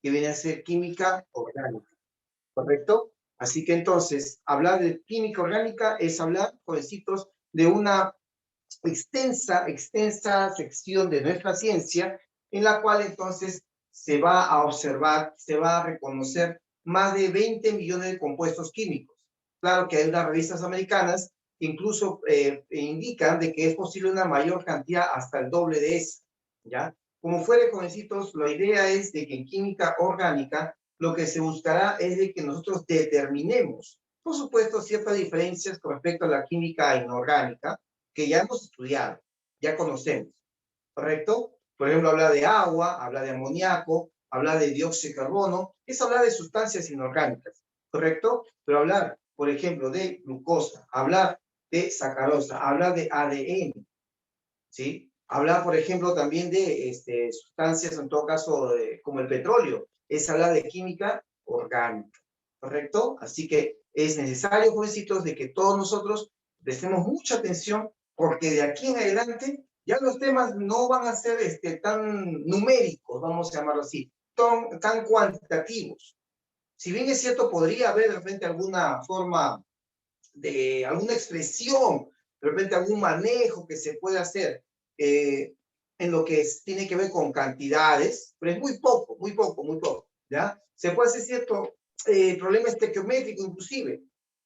que viene a ser química orgánica, ¿correcto? Así que entonces, hablar de química orgánica es hablar, jovencitos, de una extensa sección de nuestra ciencia, en la cual entonces se va a observar, se va a reconocer más de 20 millones de compuestos químicos. Claro que hay unas revistas americanas que incluso indican de que es posible una mayor cantidad, hasta el doble de eso, ¿ya? Como fuere, jovencitos, la idea es de que en química orgánica lo que se buscará es de que nosotros determinemos, por supuesto, ciertas diferencias con respecto a la química inorgánica, que ya hemos estudiado, ya conocemos, ¿correcto? Por ejemplo, habla de agua, habla de amoníaco, habla de dióxido de carbono, es hablar de sustancias inorgánicas, ¿correcto? Pero hablar, por ejemplo, de glucosa, hablar de sacarosa, hablar de ADN, ¿sí? Hablar, por ejemplo, también de sustancias, en todo caso, como el petróleo, es hablar de química orgánica, ¿correcto? Así que es necesario, jovencitos, de que todos nosotros prestemos mucha atención, porque de aquí en adelante ya los temas no van a ser tan numéricos, vamos a llamarlo así, tan cuantitativos. Si bien es cierto, podría haber de repente alguna forma de alguna expresión, de repente algún manejo que se puede hacer en lo que tiene que ver con cantidades, pero es muy poco, ¿ya? Se puede hacer cierto problema estequiométrico inclusive,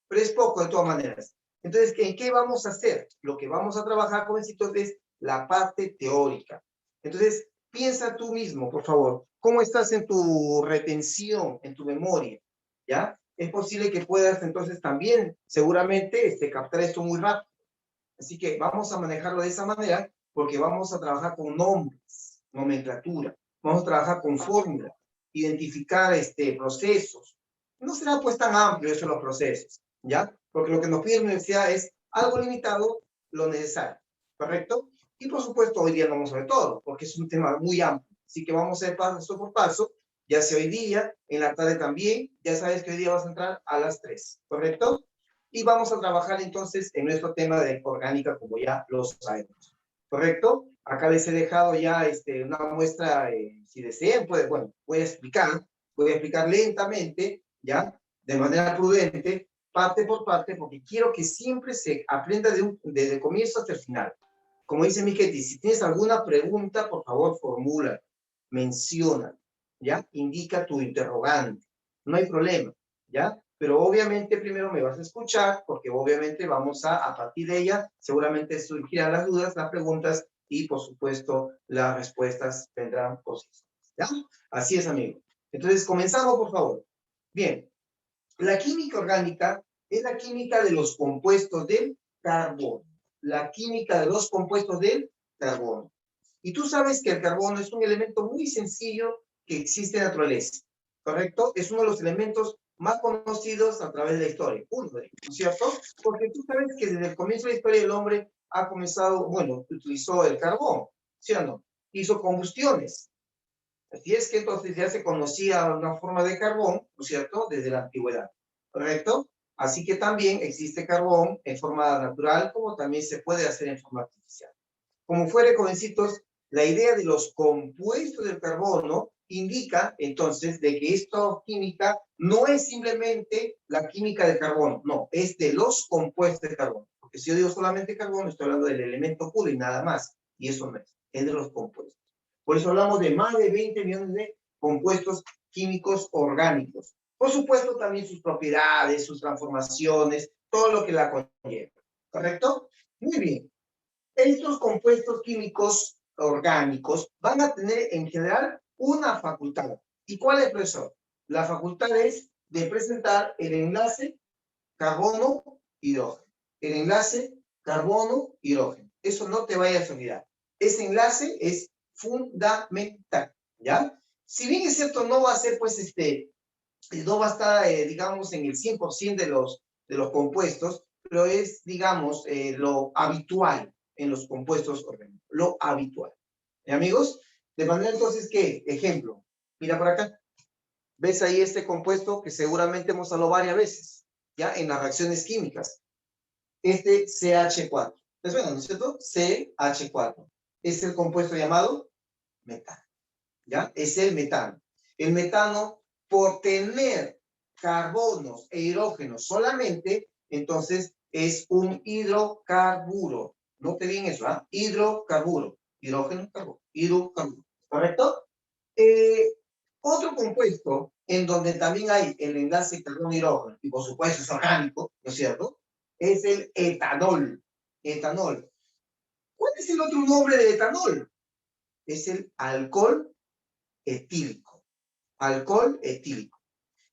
pero es poco de todas maneras. Entonces, ¿en qué vamos a hacer? Lo que vamos a trabajar, jovencitos, es la parte teórica. Entonces, piensa tú mismo, por favor, ¿cómo estás en tu retención, en tu memoria? ¿Ya? Es posible que puedas entonces también, seguramente, captar esto muy rápido. Así que vamos a manejarlo de esa manera porque vamos a trabajar con nombres, nomenclatura, vamos a trabajar con fórmulas, identificar procesos. No será pues tan amplio eso los procesos, ¿ya? Porque lo que nos pide la universidad es algo limitado, lo necesario, ¿correcto? Y por supuesto hoy día no vamos a ver todo, porque es un tema muy amplio. Así que vamos a ir paso por paso, ya sea hoy día, en la tarde también, ya sabes que hoy día vas a entrar a las 3, ¿correcto? Y vamos a trabajar entonces en nuestro tema de orgánica, como ya lo sabemos. ¿Correcto? Acá les he dejado ya una muestra, si desean, pues, bueno, voy a explicar lentamente, ¿ya? De manera prudente, parte por parte, porque quiero que siempre se aprenda desde el comienzo hasta el final. Como dice Miquel, si tienes alguna pregunta, por favor, formula, menciona, ¿ya? Indica tu interrogante. No hay problema, ¿ya? Pero obviamente primero me vas a escuchar, porque obviamente vamos a partir de ella, seguramente surgirán las dudas, las preguntas, y por supuesto las respuestas vendrán posibles, ¿ya? Así es, amigo. Entonces, comenzamos, por favor. Bien, la química orgánica es la química de los compuestos del carbono. La química de los compuestos del carbono. Y tú sabes que el carbono es un elemento muy sencillo que existe en la naturaleza, ¿correcto? Es uno de los elementos más conocidos a través de la historia, uno de ellos, ¿no es cierto? Porque tú sabes que desde el comienzo de la historia el hombre ha comenzado, bueno, utilizó el carbón, ¿sí o no? Hizo combustiones. Así es que entonces ya se conocía una forma de carbón, ¿no es cierto?, desde la antigüedad, ¿correcto? Así que también existe carbón en forma natural, como también se puede hacer en forma artificial. Como fuere, jovencitos, la idea de los compuestos del carbono indica entonces de que esta química no es simplemente la química del carbono, no, es de los compuestos de carbono. Porque si yo digo solamente carbono, estoy hablando del elemento puro y nada más. Y eso no es de los compuestos. Por eso hablamos de más de 20 millones de compuestos químicos orgánicos. Por supuesto, también sus propiedades, sus transformaciones, todo lo que la conlleva. ¿Correcto? Muy bien. Estos compuestos químicos orgánicos van a tener en general una facultad. ¿Y cuál es, profesor? La facultad es de presentar el enlace carbono-hidrógeno. El enlace carbono-hidrógeno. Eso no te vayas a olvidar. Ese enlace es fundamental, ¿ya? Si bien es cierto, no va a ser, pues, no va a estar, digamos, en el 100% de los compuestos, pero es, digamos, lo habitual en los compuestos orgánicos, lo habitual. ¿Y amigos? De manera entonces que, ejemplo, mira por acá, ves ahí este compuesto que seguramente hemos hablado varias veces, ya en las reacciones químicas, este CH4. ¿Les suena, no es cierto? CH4. Es el compuesto llamado metano, ¿ya? Es el metano. El metano, por tener carbonos e hidrógenos solamente, entonces es un hidrocarburo. Note bien eso, ¿ah? Hidrocarburo. Hidrógeno, carbono. Hidrocarburo. ¿Correcto? Otro compuesto en donde también hay el enlace carbono-hidrógeno, y por supuesto es orgánico, ¿no es cierto? Es el etanol. Etanol. ¿Cuál es el otro nombre de etanol? Es el alcohol etílico. Alcohol etílico.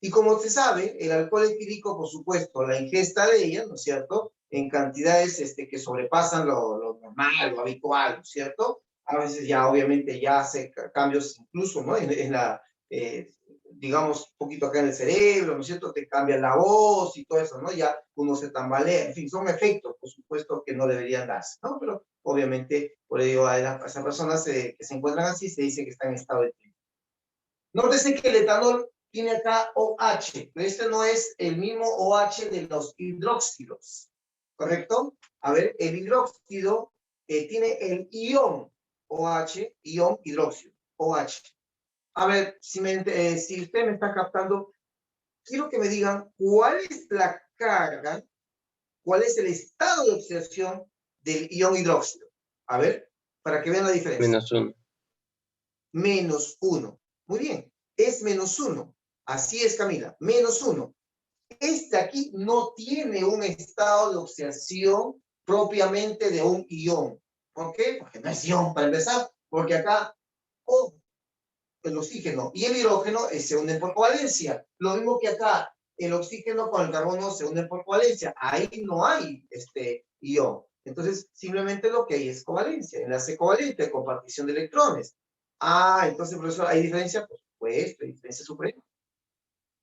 Y como se sabe, el alcohol etílico, por supuesto, la ingesta de ella, ¿no es cierto?, en cantidades que sobrepasan lo normal, lo habitual, ¿no es cierto? A veces ya, obviamente, ya hace cambios incluso, ¿no? En la, digamos, un poquito acá en el cerebro, ¿no es cierto? Te cambia la voz y todo eso, ¿no? Ya uno se tambalea, en fin, son efectos, por supuesto, que no deberían darse, ¿no? Pero, obviamente, por ello, a esas personas que se encuentran así, se dice que están en estado de etílico. Nótese que el etanol tiene acá OH, pero este no es el mismo OH de los hidróxidos, ¿correcto? A ver, el hidróxido tiene el ion OH, ion hidróxido, OH. A ver, si usted me está captando, quiero que me digan cuál es la carga, cuál es el estado de oxidación del ion hidróxido. A ver, para que vean la diferencia. -1. -1. Muy bien, es -1. Así es, Camila, -1. Este aquí no tiene un estado de oxidación propiamente de un ion. ¿Por qué? Porque no es ion para empezar, porque acá el oxígeno y el hidrógeno se unen por covalència. Lo mismo que acá, el oxígeno con el carbono se unen por covalència. Ahí no hay ion. Entonces, simplemente lo que hay es covalencia, enlace covalente, compartición de electrones. Entonces, profesor, ¿hay diferencia? Por supuesto, hay diferencia suprema.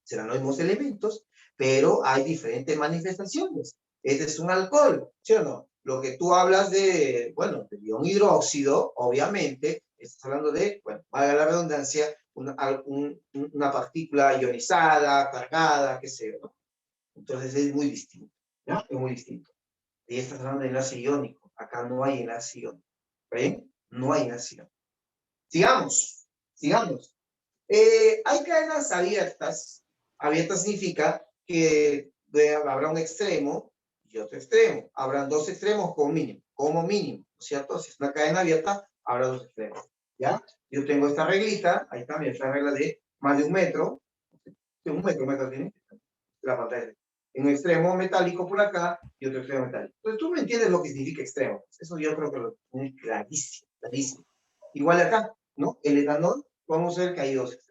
Serán los mismos elementos, pero hay diferentes manifestaciones. Este es un alcohol, ¿sí o no? Lo que tú hablas de, bueno, del ion hidróxido, obviamente, estás hablando de, bueno, valga la redundancia, una partícula ionizada, cargada, qué sé yo, ¿no? Entonces es muy distinto, ¿no? Es muy distinto. Y estás hablando de enlace iónico. Acá no hay enlace iónico. ¿Ven? No hay enlace iónico. Sigamos, sigamos. Hay cadenas abiertas. Abierta significa que habrá un extremo y otro extremo. Habrán dos extremos como mínimo, ¿no es cierto? Si es una cadena abierta, habrá dos extremos, ¿ya? Yo tengo esta reglita, ahí también esta regla de más de 1 metro, de 1 metro tiene la pantalla. En un extremo metálico por acá y otro extremo metálico. Entonces tú me entiendes lo que significa extremo. Eso yo creo que lo tiene clarísimo, clarísimo. Igual acá, ¿no? El etanol, vamos a ver que hay dos extremos.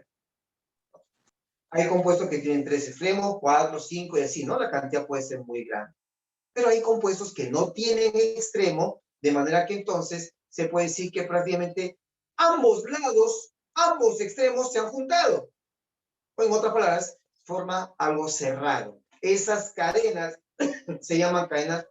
Hay compuestos que tienen 3 extremos, 4, 5 y así, ¿no? La cantidad puede ser muy grande. Pero hay compuestos que no tienen extremo, de manera que entonces se puede decir que prácticamente ambos lados, ambos extremos se han juntado. O en otras palabras, forma algo cerrado. Esas cadenas se llaman cadenas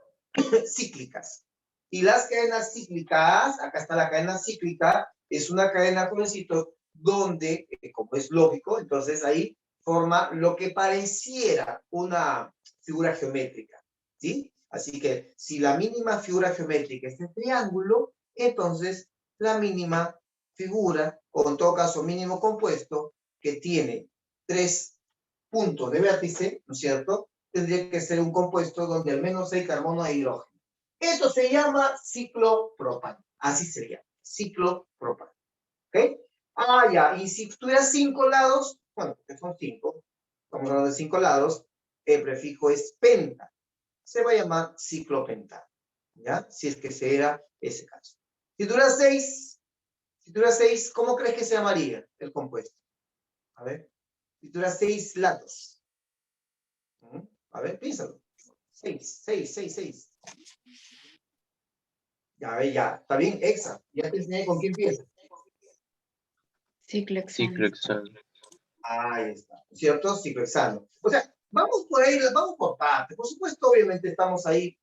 cíclicas. Y las cadenas cíclicas, acá está la cadena cíclica, es una cadena, jovencito, donde, como es lógico, entonces ahí forma lo que pareciera una figura geométrica, ¿sí? Así que si la mínima figura geométrica es el triángulo, entonces la mínima figura, o en todo caso mínimo compuesto, que tiene 3 puntos de vértice, ¿no es cierto?, tendría que ser un compuesto donde al menos hay carbono e hidrógeno. Esto se llama ciclopropano. Así se llama, ciclopropano. ¿Ok? Ya, y si tuviera 5 lados, bueno, que son 5, estamos hablando de 5 lados, el prefijo es penta. Se va a llamar ciclopentano, ¿ya? Si es que se era ese caso. Si tuviera 6, ¿cómo crees que se llamaría el compuesto? A ver, si tuviera 6 lados. A ver, piénsalo. 6. Ya, ya. ¿Está bien? Hexa. Ya te enseñé con quién empieza. Ciclohexano. Ahí está. ¿Cierto? Ciclohexano. O sea, vamos por ahí, vamos por partes. Por supuesto, obviamente estamos ahí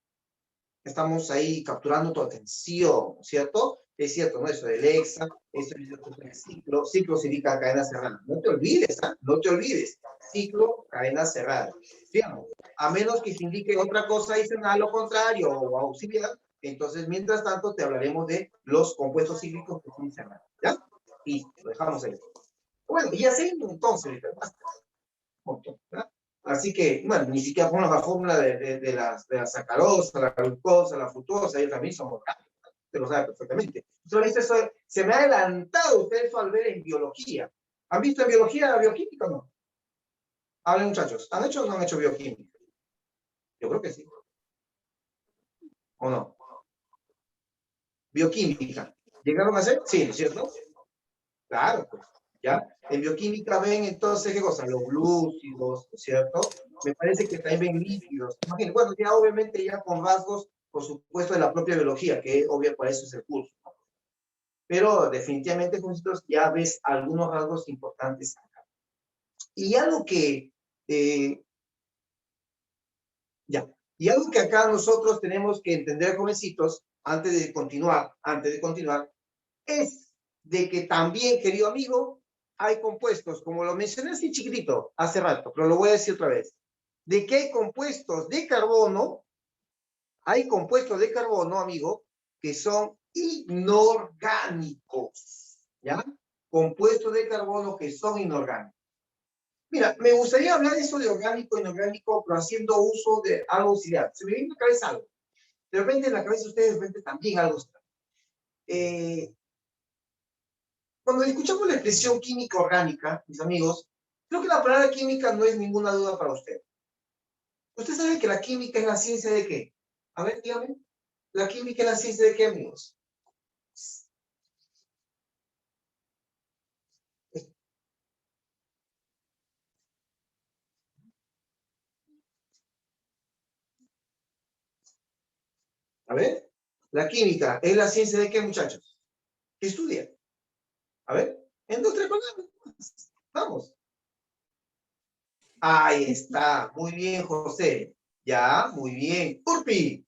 capturando tu atención, ¿cierto? Es cierto, ¿no? Eso del hexa, eso es ciclo. Ciclo significa cadena cerrada. No te olvides, ¿ah? No te olvides. Ciclo, cadena cerrada. Digamos, a menos que se indique otra cosa adicional, lo contrario o auxiliar, entonces, mientras tanto, te hablaremos de los compuestos cíclicos que son cerrados, ¿ya? Y lo dejamos ahí. Bueno, y así entonces, ¿verdad? Así que, bueno, ni siquiera ponemos la fórmula de la sacarosa, la glucosa, la fructosa, ellos también son orgánicos, usted lo sabe perfectamente. Entonces, eso, se me ha adelantado usted eso al ver en biología. ¿Han visto en biología bioquímica o no? Hablen, muchachos, ¿han hecho o no han hecho bioquímica? Yo creo que sí. ¿O no? Bioquímica. ¿Llegaron a hacer? Sí, ¿no es cierto? Claro, pues, ¿ya? En bioquímica ven entonces, ¿qué cosa? Los glúcidos, ¿no es cierto? Me parece que también ven lípidos. Imagínate, bueno, ya obviamente ya con rasgos, por supuesto, de la propia biología, que es obvio, para eso es el curso, ¿no? Pero definitivamente, nosotros ya ves algunos rasgos importantes acá. Y algo que, ya, y algo que acá nosotros tenemos que entender, jovencitos, antes de continuar, es de que también, querido amigo, hay compuestos, como lo mencioné así chiquitito hace rato, pero lo voy a decir otra vez, de que hay compuestos de carbono, amigo, que son inorgánicos, ¿ya? Compuestos de carbono que son inorgánicos. Mira, me gustaría hablar de eso de orgánico, inorgánico, pero haciendo uso de algo auxiliar. Se me viene en la cabeza algo. De repente en la cabeza de ustedes, de repente también algo está. Cuando escuchamos la expresión química orgánica, mis amigos, creo que la palabra química no es ninguna duda para usted. ¿Usted sabe que la química es la ciencia de qué? A ver, dígame. ¿La química es la ciencia de qué, amigos? A ver. La química es la ciencia de qué, muchachos? ¿Qué estudia? A ver. En dos, tres palabras. Vamos. Ahí está. Muy bien, José. Ya, muy bien. Urpi.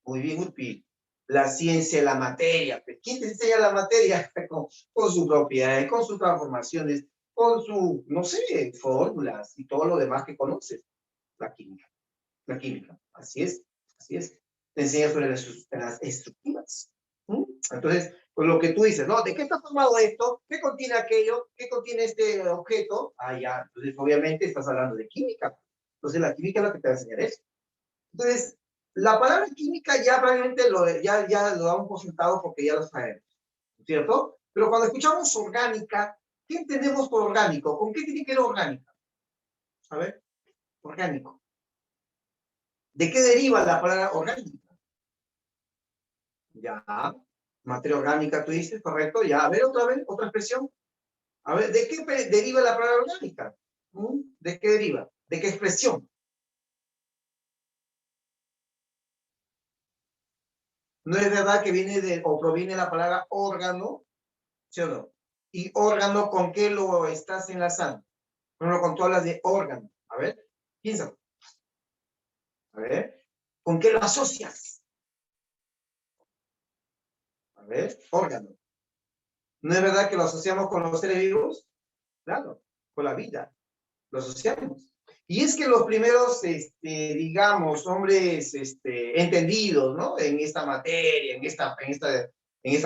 Muy bien, Urpi. La ciencia de la materia. ¿Quién te enseña la materia? Con sus propiedades, con sus transformaciones, con su, no sé, fórmulas y todo lo demás que conoces. La química. La química. Así es. Así es. Te enseña sobre las estructuras. ¿Mm? Entonces, con lo que tú dices, ¿no? ¿De qué está formado esto? ¿Qué contiene aquello? ¿Qué contiene este objeto? Ah, ya. Entonces, obviamente, estás hablando de química. Entonces, la química es lo que te va a enseñar eso. Entonces, la palabra química ya realmente ya lo damos por sentado porque ya lo sabemos, ¿cierto? Pero cuando escuchamos orgánica, ¿qué entendemos por orgánico? ¿Con qué tiene que ver orgánica? A ver, orgánico. ¿De qué deriva la palabra orgánica? Ya, materia orgánica, tú dices, correcto. Ya, a ver, otra vez, otra expresión. A ver, ¿de qué deriva la palabra orgánica? ¿De qué deriva? ¿De qué expresión? ¿No es verdad que viene de, o proviene de la palabra órgano? ¿Sí o no? ¿Y órgano con qué lo estás enlazando? Bueno, con tú hablas de órgano. A ver, piensa. A ver, ¿con qué lo asocias? A ver, órgano. ¿No es verdad que lo asociamos con los seres vivos? Claro, con la vida. Lo asociamos. Y es que los primeros, digamos, hombres entendidos, ¿no? En esta materia, en esta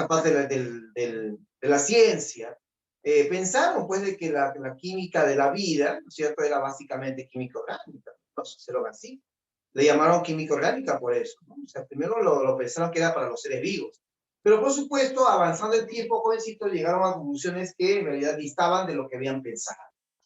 parte de la ciencia, pensaron, pues, de que la química de la vida, ¿no es cierto?, era básicamente química orgánica. No sucedió así. Le llamaron química orgánica por eso, ¿no? O sea, primero lo pensaron que era para los seres vivos. Pero, por supuesto, avanzando el tiempo, jovencitos, llegaron a conclusiones que en realidad distaban de lo que habían pensado.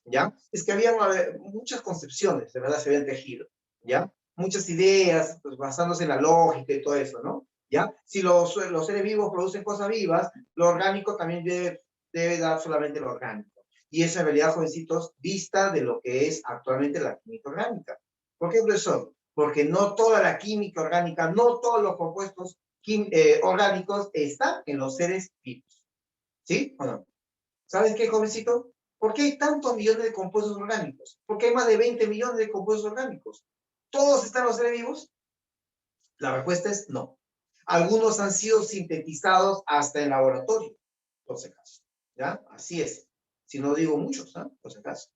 ¿Ya? Es que había muchas concepciones, de verdad, se habían tejido, ¿ya? Muchas ideas, pues, basándose en la lógica y todo eso, ¿no? ¿Ya? Si los seres vivos producen cosas vivas, lo orgánico también debe dar solamente lo orgánico. Y eso en realidad, jovencitos, dista de lo que es actualmente la química orgánica. ¿Por qué, profesor? Porque no toda la química orgánica, no todos los compuestos orgánicos están en los seres vivos. ¿Sí o no? ¿Sabes qué, jovencito? ¿Por qué hay tantos millones de compuestos orgánicos? ¿Por qué hay más de 20 millones de compuestos orgánicos? ¿Todos están en los seres vivos? La respuesta es no. Algunos han sido sintetizados hasta en laboratorio, por si acaso. ¿Ya? Así es. Si no digo muchos, ¿no? Por si acaso.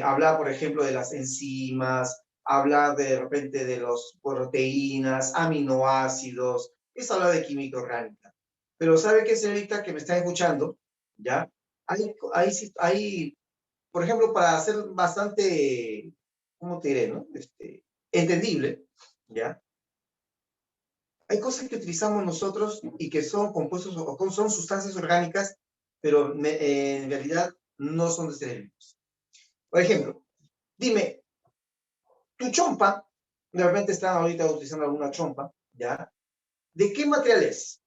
Hablar, por ejemplo, de las enzimas, hablar de repente de las proteínas, aminoácidos, es hablar de química orgánica. Pero ¿sabe qué, señorita, que me está escuchando? ¿Ya? hay, por ejemplo, para hacer bastante, ¿cómo te diré, no? Entendible, ¿ya? Hay cosas que utilizamos nosotros y que son compuestos o son sustancias orgánicas, pero en realidad no son de seres vivos. Por ejemplo, dime, tu chompa, de repente están ahorita utilizando alguna chompa, ¿ya? ¿De qué material es?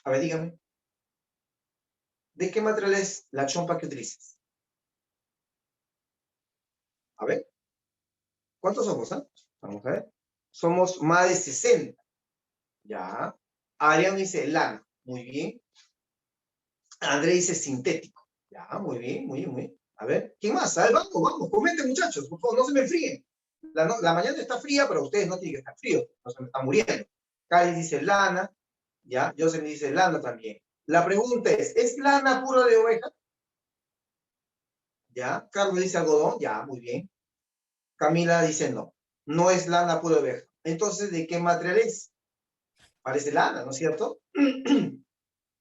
A ver, dígame. ¿De qué material es la chompa que utilizas? A ver, ¿cuántos somos, ah? Vamos a ver. Somos más de 60. Ya. Adrián dice lana. Muy bien. André dice sintético. Ya, muy bien, muy bien, muy bien. A ver, ¿quién más? A ver, vamos, vamos, comenten, muchachos, por favor, no se me fríen. La mañana está fría, pero ustedes no tienen que estar fríos, no se me están muriendo. Cali dice lana, ya, Joseph dice lana también. La pregunta ¿es lana pura de oveja? Ya, Carlos dice algodón, ya, muy bien. Camila dice no, no es lana pura de oveja. Entonces, ¿de qué material es? Parece lana, ¿no es cierto?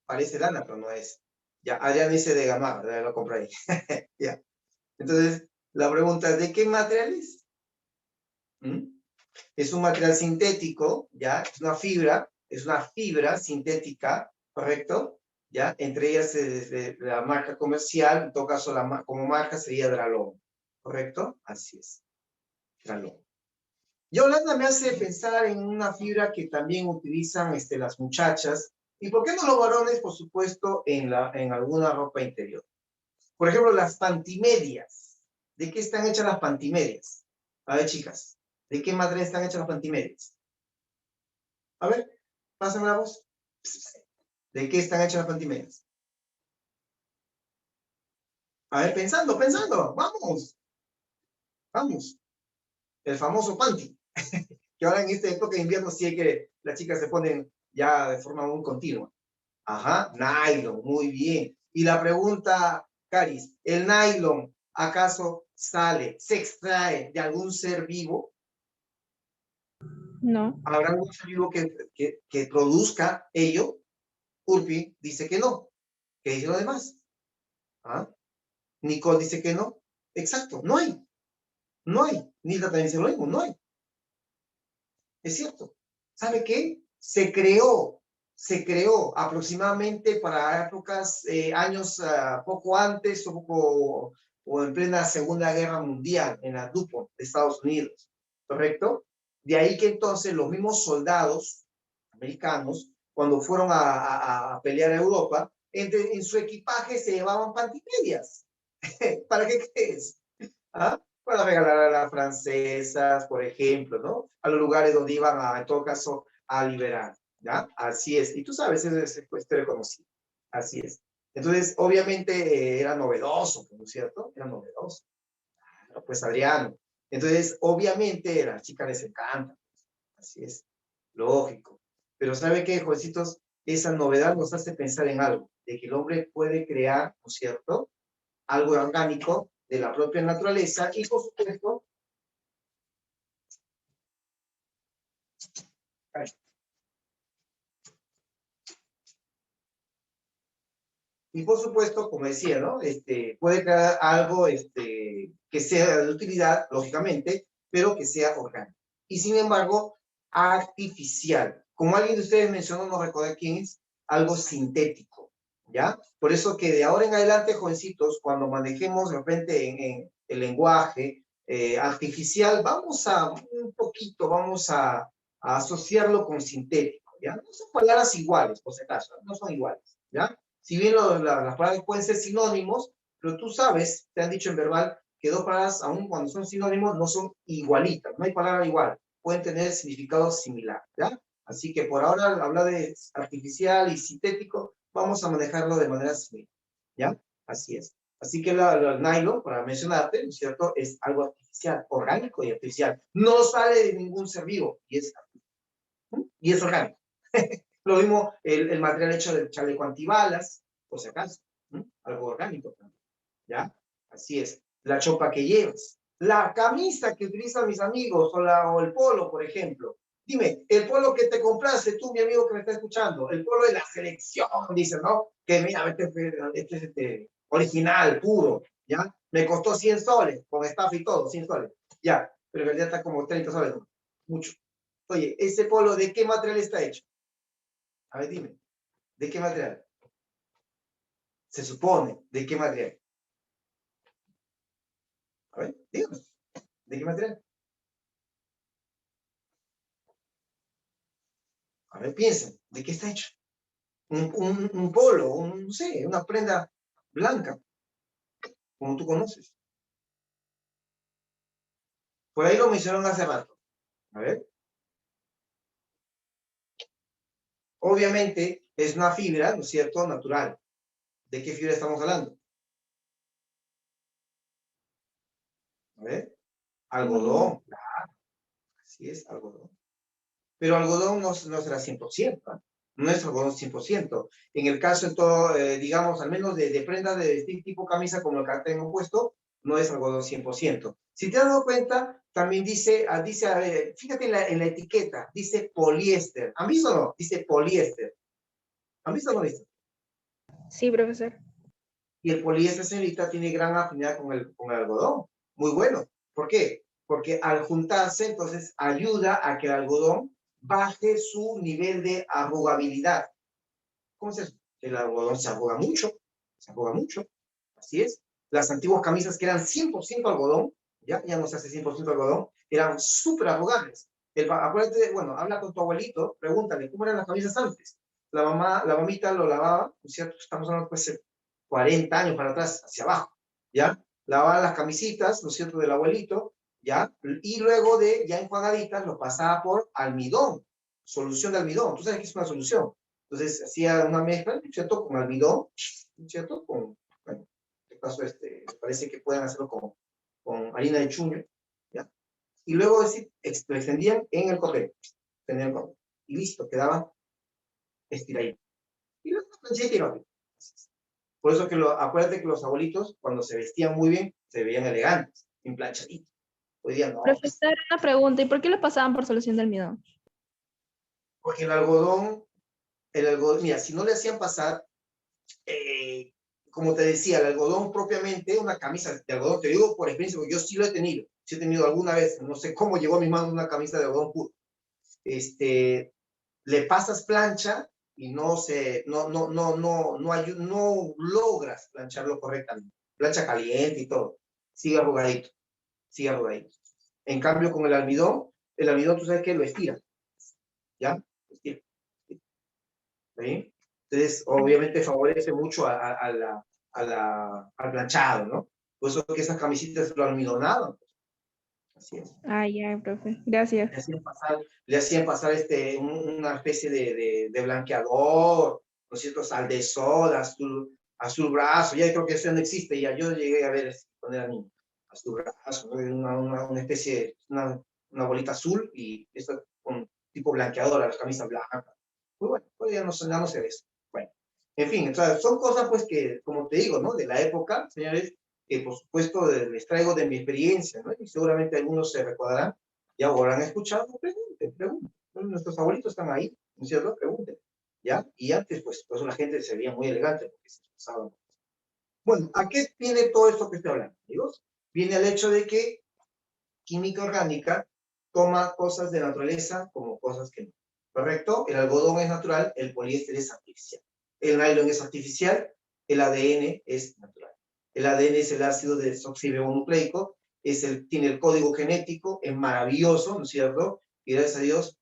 Parece lana, pero no es. Ya, Adrián dice de gamarra, ya lo compré ahí. Ya. Entonces, la pregunta es, ¿de qué material es? ¿Mm? Es un material sintético, ¿ya? Es una fibra sintética, ¿correcto? ¿Ya? Entre ellas la marca comercial, en todo caso, como marca sería Dralón, ¿correcto? Así es, Dralón. Yolanda me hace pensar en una fibra que también utilizan las muchachas, y por qué no los varones, por supuesto, en alguna ropa interior. Por ejemplo, las pantimedias. ¿De qué están hechas las pantimedias? A ver, chicas, ¿de qué madre están hechas las pantimedias? A ver, pásame la voz. ¿De qué están hechas las pantimedias? A ver, pensando, pensando, vamos, vamos. El famoso panty, que ahora en esta época de invierno sí hay que las chicas se ponen ya de forma muy continua. Ajá, nylon, muy bien. Y la pregunta, Caris, ¿el nylon acaso se extrae de algún ser vivo? No. ¿Habrá algún ser vivo que produzca ello? Urpi dice que no. ¿Qué dice lo demás? ¿Ah? Nicole dice que no. Exacto, no hay. No hay. Nilda también dice lo mismo, no hay. Es cierto. ¿Sabe qué? Se creó aproximadamente para épocas, años poco antes o en plena Segunda Guerra Mundial, en la DuPont de Estados Unidos, ¿correcto? De ahí que entonces los mismos soldados americanos, cuando fueron a pelear a Europa, en su equipaje se llevaban pantimedias. ¿Para qué crees? ¿Ah? Para regalar a las francesas, por ejemplo, ¿no? A los lugares donde iban, en todo caso, a liberar, ¿ya? Así es. Y tú sabes, eso es cuestión reconocido. Así es. Entonces, obviamente, era novedoso, ¿no es cierto? Era novedoso. Claro, pues, Adriano. Entonces, obviamente, a las chicas les encanta. Así es. Lógico. Pero ¿sabe qué, jovencitos? Esa novedad nos hace pensar en algo, de que el hombre puede crear, ¿no es cierto?, algo orgánico de la propia naturaleza y por supuesto, como decía, ¿no? Puede crear algo que sea de utilidad, lógicamente, pero que sea orgánico. Y sin embargo, artificial. Como alguien de ustedes mencionó, no recuerdo quién es, algo sintético, ¿ya? Por eso que de ahora en adelante, jovencitos, cuando manejemos de repente en el lenguaje artificial, vamos a asociarlo con sintético, ¿ya? No son palabras iguales, por si acaso, no son iguales, ¿ya? Si bien las palabras pueden ser sinónimos, pero tú sabes, te han dicho en verbal, que dos palabras, aun cuando son sinónimos, no son igualitas, no hay palabra igual, pueden tener significado similar, ¿ya? Así que por ahora, hablar de artificial y sintético, vamos a manejarlo de manera similar, ¿ya? Así es. Así que el nylon, para mencionarte, ¿no es cierto?, es algo artificial, orgánico y artificial. No sale de ningún ser vivo y es orgánico. Lo mismo el material hecho del chaleco antibalas, por si acaso, ¿no? Algo orgánico también, ¿ya? Así es. La chopa que llevas. La camisa que utilizan mis amigos o el polo, por ejemplo. Dime, el polo que te compraste tú, mi amigo que me está escuchando, el polo de la selección, dice, ¿no? Que mira, original, puro, ¿ya? Me costó 100 soles, con estafa y todo, 100 soles, ya, pero en realidad está como 30 soles, ¿no? Mucho. Oye, ¿ese polo de qué material está hecho? A ver, dime, ¿de qué material? Se supone, ¿de qué material? A ver, dígame, ¿de qué material? A ver, piensen, ¿de qué está hecho? Un polo, no sé, una prenda blanca, como tú conoces. Por ahí lo mencionaron hace rato. A ver. Obviamente es una fibra, ¿no es cierto?, natural. ¿De qué fibra estamos hablando? A ver. Algodón. Algodón. Así es, algodón. Pero algodón no será 100%, ¿eh? No es algodón 100%. En el caso de todo, digamos, al menos de prendas de vestir tipo camisa como el que tengo puesto, no es algodón 100%. Si te has dado cuenta, también dice, a ver, fíjate en la etiqueta, dice poliéster. ¿Han visto o no? Dice poliéster. ¿Han visto o no visto? Sí, profesor. Y el poliéster, señorita, tiene gran afinidad con el algodón. Muy bueno. ¿Por qué? Porque al juntarse, entonces, ayuda a que el algodón baje su nivel de arrugabilidad. ¿Cómo es eso? El algodón se arruga mucho, se arruga mucho. Así es. Las antiguas camisas que eran 100% algodón, ya no se hace 100% algodón, eran súper arrugables. Acuérdate, bueno, habla con tu abuelito, pregúntale, ¿cómo eran las camisas antes? La mamita lo lavaba, ¿no es cierto? Estamos hablando pues 40 años para atrás, hacia abajo, ¿ya? Lavaba las camisitas, ¿no es cierto?, del abuelito, ¿ya? Y luego de ya enjuagaditas, lo pasaba por almidón, solución de almidón. ¿Tú sabes qué es una solución? Entonces hacía una mezcla, ¿no es cierto?, con almidón, ¿no es cierto?, bueno, en este caso, me parece que pueden hacerlo con harina de chuño, ¿ya? Y luego lo extendían en el copete, y listo, quedaba estiradito. Y luego planchita y rápido. Por eso acuérdate que los abuelitos, cuando se vestían muy bien, se veían elegantes, bien planchaditos. Hoy día no, Profesor, una pregunta, ¿y por qué lo pasaban por solución de almidón? porque el algodón, mira, si no le hacían pasar, como te decía, el algodón propiamente, una camisa de algodón, te digo por experiencia, porque yo sí he tenido alguna vez, no sé cómo llegó a mi mano una camisa de algodón puro. Le pasas plancha y no logras plancharlo correctamente. Plancha caliente y todo. Sigue arrugadito, sigue arrugadito. En cambio, con el almidón tú sabes que lo estira, ¿ya? Lo estira. ¿Sí? Entonces, obviamente favorece mucho al planchado, ¿no? Por eso que esas camisitas lo almidonaban. Así es. Ah, ya, profe. Gracias. Le hacían pasar una especie de blanqueador, ¿no es cierto? Sal de soda, azul brazo, ya creo que eso no existe, ya yo llegué a ver cuando era niño. Azul brazo, ¿no? una especie, una bolita azul y esto con tipo blanqueador a las camisas blancas. Muy bueno, pues ya no se ve eso. Bueno, en fin, entonces son cosas pues que, como te digo, ¿no? De la época, señores, que por supuesto les traigo de mi experiencia, ¿no? Y seguramente algunos se recordarán, ya habrán escuchado, pregunten. Bueno, nuestros abuelitos están ahí, ¿no es cierto? Pregunten, ¿ya? Y antes, pues la gente se veía muy elegante porque se expresaban. Bueno, ¿a qué viene todo esto que estoy hablando, amigos? Viene el hecho de que química orgánica toma cosas de naturaleza como cosas que no. ¿Correcto? El algodón es natural, el poliéster es artificial. El nylon es artificial, el ADN es natural. El ADN es el ácido desoxirribonucleico, tiene el código genético, es maravilloso, ¿no es cierto? Y gracias a Dios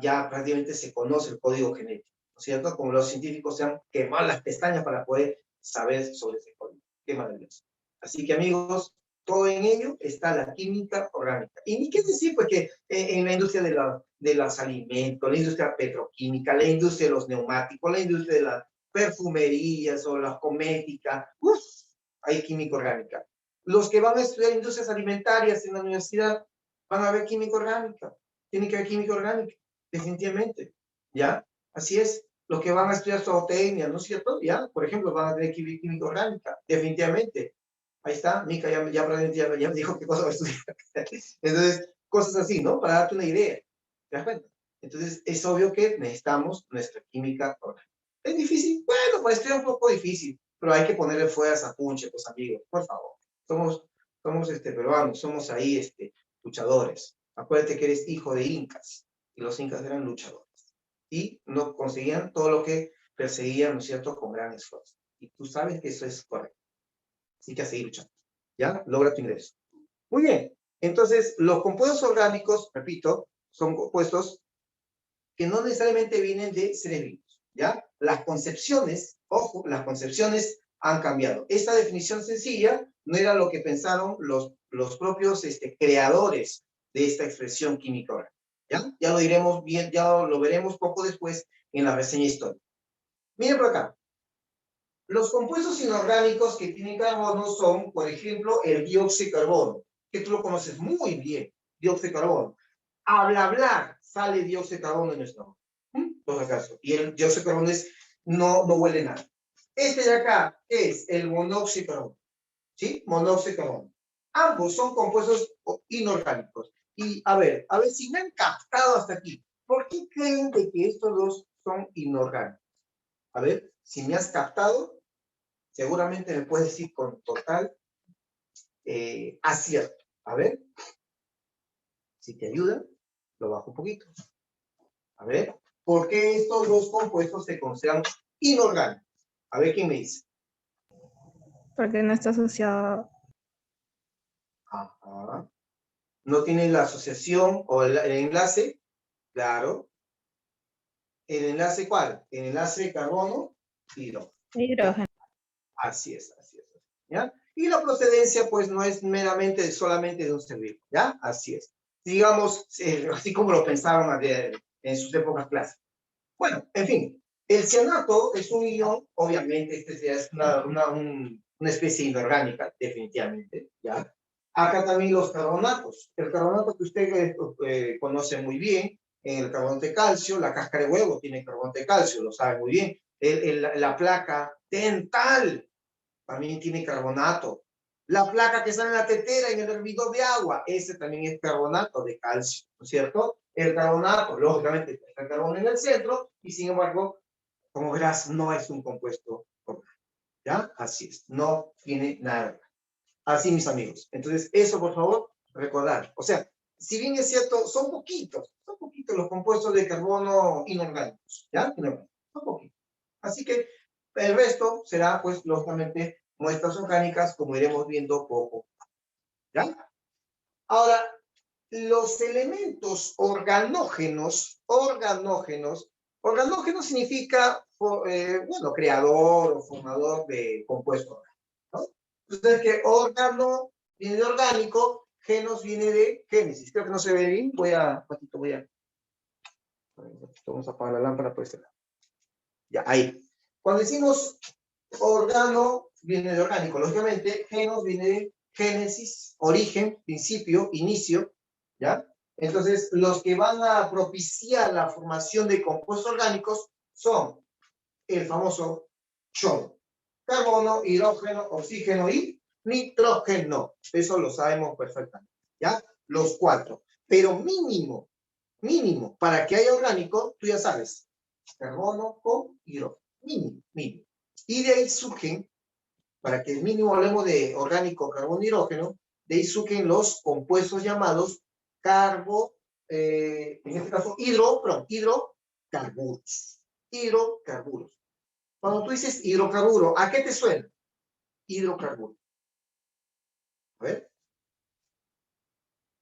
ya prácticamente se conoce el código genético, ¿no es cierto? Como los científicos se han quemado las pestañas para poder saber sobre ese código. Qué maravilloso. Así que amigos, todo en ello está la química orgánica. Y ni qué decir, pues que en la industria de los alimentos, la industria petroquímica, la industria de los neumáticos, la industria de las perfumerías o la cosmética, hay química orgánica. Los que van a estudiar industrias alimentarias en la universidad van a ver química orgánica. Tiene que haber química orgánica, definitivamente. ¿Ya? Así es. Los que van a estudiar zootecnia, ¿no es cierto? ¿Ya? Por ejemplo, van a tener química orgánica, definitivamente. Ahí está, Mica ya me dijo qué cosa va a estudiar. Entonces, cosas así, ¿no? Para darte una idea. ¿Te das cuenta? Entonces, es obvio que necesitamos nuestra química orgánica. ¿Es difícil? Bueno, para estudiar un poco difícil, pero hay que ponerle fuerza a Punche, pues amigos, por favor. Somos peruanos, somos ahí luchadores. Acuérdate que eres hijo de incas, y los incas eran luchadores. Y no conseguían todo lo que perseguían, ¿no es cierto?, con gran esfuerzo. Y tú sabes que eso es correcto. Así que a seguir luchando. ¿Ya? Logra tu ingreso. Muy bien. Entonces, los compuestos orgánicos, repito, son compuestos que no necesariamente vienen de seres vivos, ¿ya? Las concepciones, ojo, las concepciones han cambiado. Esta definición sencilla no era lo que pensaron los propios creadores de esta expresión química orgánica, ¿ya? Ya lo diremos bien, ya lo veremos poco después en la reseña histórica. Miren por acá. Los compuestos inorgánicos que tienen carbono son, por ejemplo, el dióxido de carbono, que tú lo conoces muy bien, dióxido de carbono. Al hablar sale dióxido de carbono en nuestra boca. Por acaso. Y el dióxido de carbono no huele nada. Este de acá es el monóxido de carbono. ¿Sí? Monóxido de carbono. Ambos son compuestos inorgánicos. Y a ver si me han captado hasta aquí. ¿Por qué creen de que estos dos son inorgánicos? A ver, si me has captado, seguramente me puedes decir con total acierto. A ver, si te ayuda, lo bajo un poquito. A ver, ¿por qué estos dos compuestos se consideran inorgánicos? A ver, ¿quién me dice? Porque no está asociado. Ajá. ¿No tienen la asociación o el enlace? Claro. ¿El enlace cuál? El enlace de carbono y hidrógeno. Hidrógeno. Así es. ¿Ya? Y la procedencia, pues, no es meramente solamente de un ser vivo, ¿ya? Así es. Digamos, así como lo pensaron en sus épocas clásicas. Bueno, en fin, el cianato es un ion, obviamente, este es una especie inorgánica, definitivamente, ¿ya? Acá también los carbonatos. El carbonato que usted conoce muy bien, el carbonato de calcio, la cáscara de huevo tiene carbonato de calcio, lo sabe muy bien. La placa dental también tiene carbonato. La placa que sale en la tetera, en el hervidor de agua, ese también es carbonato de calcio, ¿no es cierto? El carbonato, lógicamente, está el carbono en el centro, y sin embargo, como verás, no es un compuesto orgánico, ¿ya? Así es, no tiene nada. Así, mis amigos. Entonces, eso, por favor, recordar. O sea, si bien es cierto, son poquitos los compuestos de carbono inorgánicos, ¿ya? Son poquitos. Así que el resto será, pues, lógicamente, muestras orgánicas, como iremos viendo poco, ¿ya? Ahora, los elementos organógenos significa, bueno, creador o formador de compuesto orgánico, ¿no? Entonces, que órgano viene de orgánico, genos viene de génesis. Creo que no se ve bien, vamos a apagar la lámpara por este lado. Ya, ahí. Cuando decimos órgano, viene de orgánico, lógicamente, genos viene de génesis, origen, principio, inicio, ¿ya? Entonces, los que van a propiciar la formación de compuestos orgánicos son el famoso choro: carbono, hidrógeno, oxígeno y nitrógeno. Eso lo sabemos perfectamente, ¿ya? Los cuatro. Pero mínimo, para que haya orgánico, tú ya sabes, carbono con hidrógeno. Mínimo. Y de ahí surgen, para que el mínimo hablemos de orgánico, carbono, hidrógeno, de ahí surgen los compuestos llamados en este caso, hidrocarburos. Hidrocarburos. Cuando tú dices hidrocarburo, ¿a qué te suena? Hidrocarburo. A ver.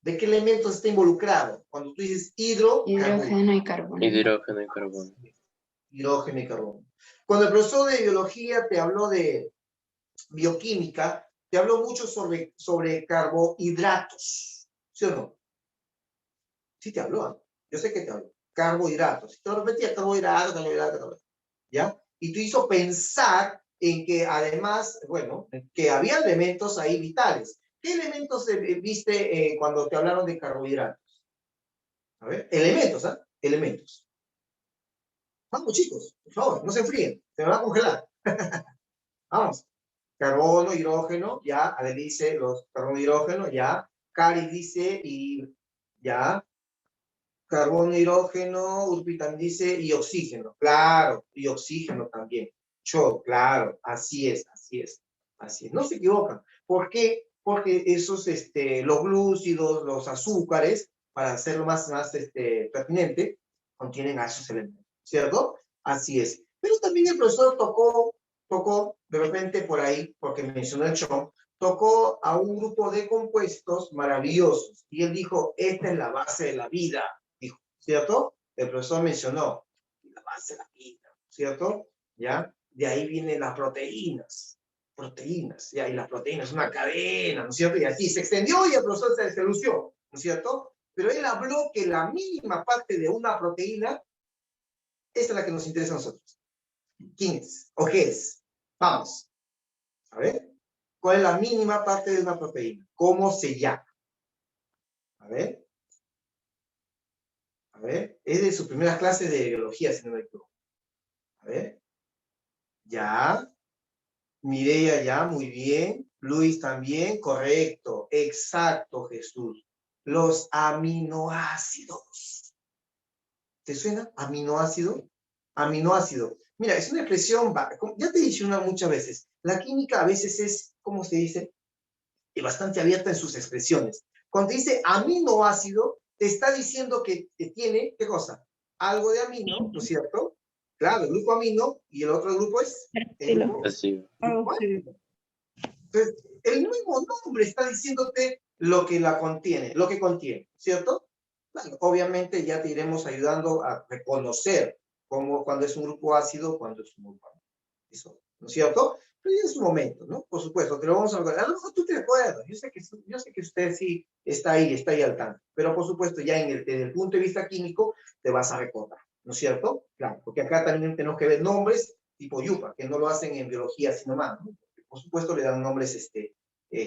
¿De qué elementos está involucrado? Cuando tú dices Hidrógeno y carbono. Hidrógeno y carbono. Hidrógeno y carbono. Cuando el profesor de biología te habló de bioquímica, te habló mucho sobre carbohidratos. ¿Sí o no? Sí te habló, ¿no? Yo sé que te habló. Carbohidratos. Te lo repetía, carbohidratos. ¿Ya? Y te hizo pensar en que además, bueno, que había elementos ahí vitales. ¿Qué elementos viste cuando te hablaron de carbohidratos? A ver, elementos, ¿ah? Elementos. Vamos, chicos, por favor, no se enfríen, se me va a congelar. Vamos. Carbono, hidrógeno, ya. Adel dice los carbono, hidrógeno, ya. Cari dice y ya. Carbono, hidrógeno, Urpi también dice y oxígeno. Claro, y oxígeno también. mucho, claro, así es, así es, así es. No se equivocan. ¿Por qué? Porque esos, los glúcidos, los azúcares, para hacerlo más pertinente, contienen a esos elementos, ¿cierto? Así es. Pero también el profesor tocó de repente por ahí, porque mencionó el CHOM, tocó a un grupo de compuestos maravillosos. Y él dijo, esta es la base de la vida, dijo, ¿cierto? El profesor mencionó la base de la vida, ¿cierto? ¿Ya? De ahí vienen las proteínas, ¿ya? Y las proteínas, una cadena, ¿no es cierto? Y así se extendió y el profesor se lució, ¿no es cierto? Pero él habló que la mínima parte de una proteína, esa es la que nos interesa a nosotros. ¿Quién es? ¿O qué es? Vamos. A ver. ¿Cuál es la mínima parte de una proteína? ¿Cómo se llama? A ver. A ver. Es de sus primeras clases de biología, si no me equivoco. A ver. Ya. Mireia ya, muy bien. Luis también, correcto. Exacto, Jesús. Los aminoácidos. ¿Te suena? ¿Aminoácido? Aminoácido. Mira, es una expresión, ya te he dicho muchas veces, la química a veces es, ¿cómo se dice? Y bastante abierta en sus expresiones. Cuando dice aminoácido, te está diciendo que tiene, ¿qué cosa? Algo de amino, ¿no es cierto? Claro, el grupo amino, y el otro grupo es el grupo Carboxilo. Entonces, el mismo nombre está diciéndote lo que la contiene, lo que contiene, ¿cierto? Bueno, obviamente ya te iremos ayudando a reconocer cómo, cuando es un grupo ácido, cuando es un grupo amino. Eso, ¿no es cierto? Pero ya es un momento, ¿no? Por supuesto, que lo vamos a recordar. A lo mejor tú te acuerdas, yo sé que usted sí está ahí al tanto, pero por supuesto ya desde el punto de vista químico te vas a recordar, ¿no es cierto? Claro, porque acá también tenemos que ver nombres tipo yupa, que no lo hacen en biología sino más, ¿no? Por supuesto le dan nombres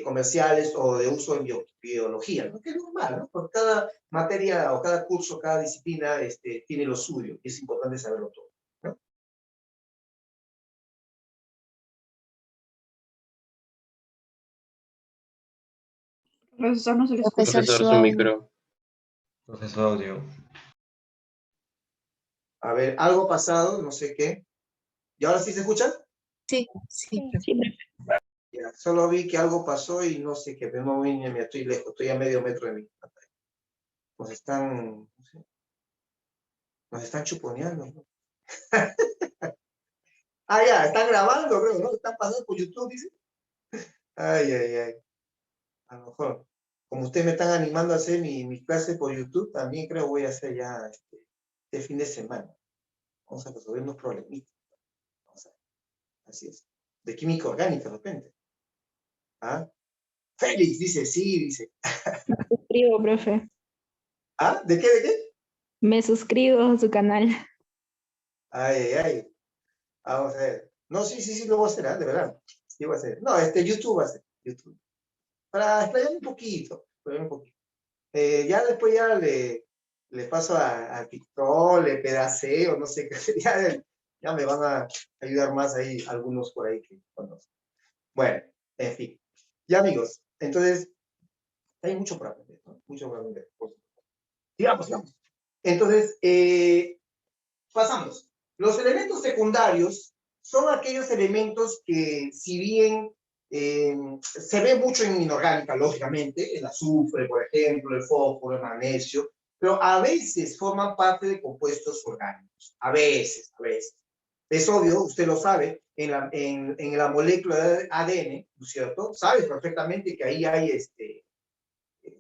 comerciales o de uso en biología, ¿no? Que es normal, ¿no? Por cada materia o cada curso, cada disciplina tiene lo suyo y es importante saberlo todo, ¿no? Profesor, no se le escucha. Profesor, Profesor, su su audio. micro. Profesor audio. A ver, algo pasado, no sé qué. ¿Y ahora sí se escucha? Sí, sí. Ya, solo vi que algo pasó y no sé qué, pero no vi, me estoy lejos, estoy a medio metro de mi pantalla. Nos están, no sé, nos están chuponeando, ¿no? Ah, ya, están grabando, creo, ¿no? Están pasando por YouTube, dice. Ay, ay, ay. A lo mejor, como ustedes me están animando a hacer mi clase por YouTube, también creo voy a hacer ya este fin de semana. Vamos a resolver unos problemitas. Vamos a ver. Así es. De química orgánica, de repente. ¿Ah? Félix dice, sí, dice. Me suscribo, profe. ¿Ah? ¿De qué, de qué? Me suscribo a su canal. Ay, ay, ay. Vamos a ver. No, sí, lo voy a hacer, ¿eh? De verdad. Sí, voy a hacer. No, YouTube va a ser. YouTube. Para explayar un poquito. Ya después ya le paso a TikTok, le pedaceo, no sé qué. Ya me van a ayudar más ahí, algunos por ahí que conozco. Bueno, en fin. Ya, amigos. Entonces, hay mucho para aprender, ¿no? Mucho para aprender. Sigamos. Entonces, pasamos. Los elementos secundarios son aquellos elementos que, si bien se ve mucho en inorgánica, lógicamente, el azufre, por ejemplo, el fósforo, el magnesio, pero a veces forman parte de compuestos orgánicos. A veces. Es obvio, usted lo sabe, en la molécula de ADN, ¿no es cierto? Sabes perfectamente que ahí hay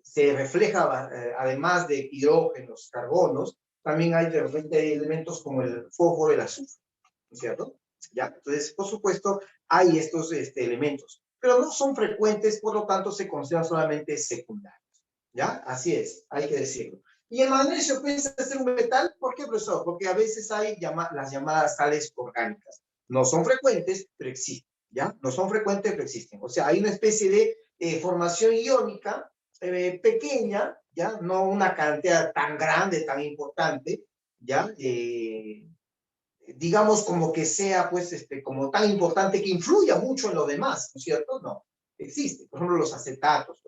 se refleja, además de hidrógenos, carbonos, también hay de repente elementos como el fósforo y el azufre, ¿no es cierto? ¿Ya? Entonces, por supuesto, hay estos elementos, pero no son frecuentes, por lo tanto, se consideran solamente secundarios, ¿ya? Así es, hay que decirlo. Y el magnesio puede ser un metal, ¿por qué, profesor? Porque a veces hay las llamadas sales orgánicas. No son frecuentes, pero existen, ¿ya? No son frecuentes, pero existen. O sea, hay una especie de formación iónica pequeña, ¿ya? No una cantidad tan grande, tan importante, ¿ya? Digamos como que sea, pues, como tan importante que influya mucho en lo demás, ¿no es cierto? No, existe. Por ejemplo, los acetatos,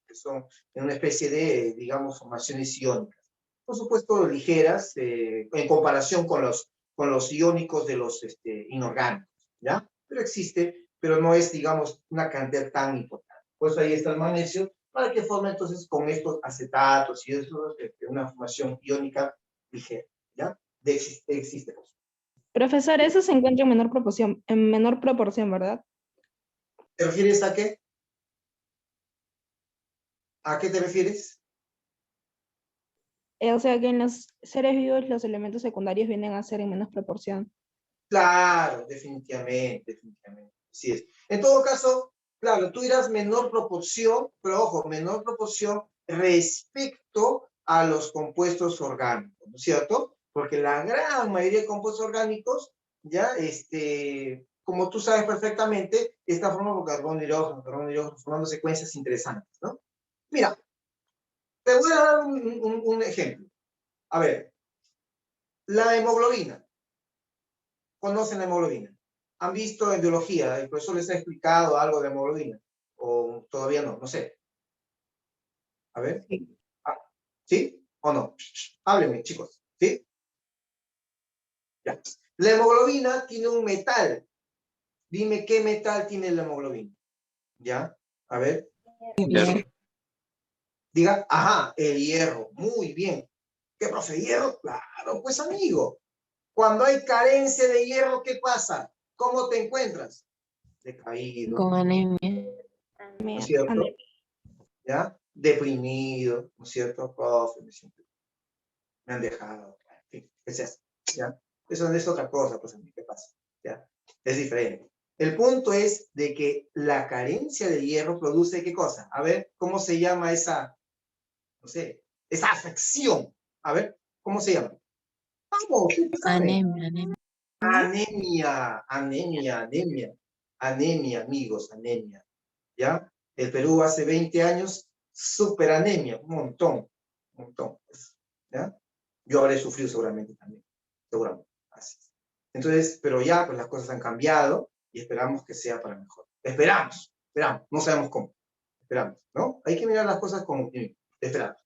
que son una especie de, digamos, formaciones iónicas. Por supuesto, ligeras en comparación con los iónicos de los inorgánicos, ¿ya? Pero existe, pero no es, digamos, una cantidad tan importante. Por eso ahí está el magnesio, para que forme entonces con estos acetatos y eso, una formación iónica ligera, ¿ya? Existe. Profesor, eso se encuentra en menor proporción, ¿verdad? ¿Te refieres a qué? ¿A qué te refieres? O sea que en los seres vivos los elementos secundarios vienen a ser en menos proporción. Claro, definitivamente. Así es. En todo caso, claro, tú dirás menor proporción, pero ojo, menor proporción respecto a los compuestos orgánicos, ¿no es cierto? Porque la gran mayoría de compuestos orgánicos, ya, como tú sabes perfectamente, está formado por carbono y hidrógeno, formando secuencias interesantes, ¿no? Mira, te voy a dar un ejemplo. A ver, la hemoglobina. ¿Conocen la hemoglobina? ¿Han visto en biología? ¿El profesor les ha explicado algo de hemoglobina? ¿O todavía no? No sé. A ver. Sí. Ah, ¿sí o no? Háblenme, chicos. ¿Sí? Ya. La hemoglobina tiene un metal. Dime qué metal tiene la hemoglobina. ¿Ya? A ver. Hierro. Diga, ajá, el hierro. Muy bien. ¿Qué, profe? ¿Hierro? Claro, pues amigo. Cuando hay carencia de hierro, ¿qué pasa? ¿Cómo te encuentras? Decaído, Con anemia. ¿no es cierto? ¿Ya? Deprimido, ¿no es cierto? Profe, me han dejado, en fin, ¿qué se hace? ¿Ya? Eso no es otra cosa, pues, ¿qué pasa? ¿Ya? Es diferente. El punto es de que la carencia de hierro produce, ¿qué cosa? A ver, ¿cómo se llama esa, no sé, esa afección? A ver, ¿cómo se llama? Vamos, ¿qué sabe? Anemia. Anemia, amigos, anemia. ¿Ya? El Perú hace 20 años, súper anemia, un montón, pues, ¿ya? Yo habré sufrido seguramente también, seguramente, así es. Entonces, pero ya, pues las cosas han cambiado y esperamos que sea para mejor. Esperamos, no sabemos cómo, esperamos, ¿no? Hay que mirar las cosas con optimismo, esperamos.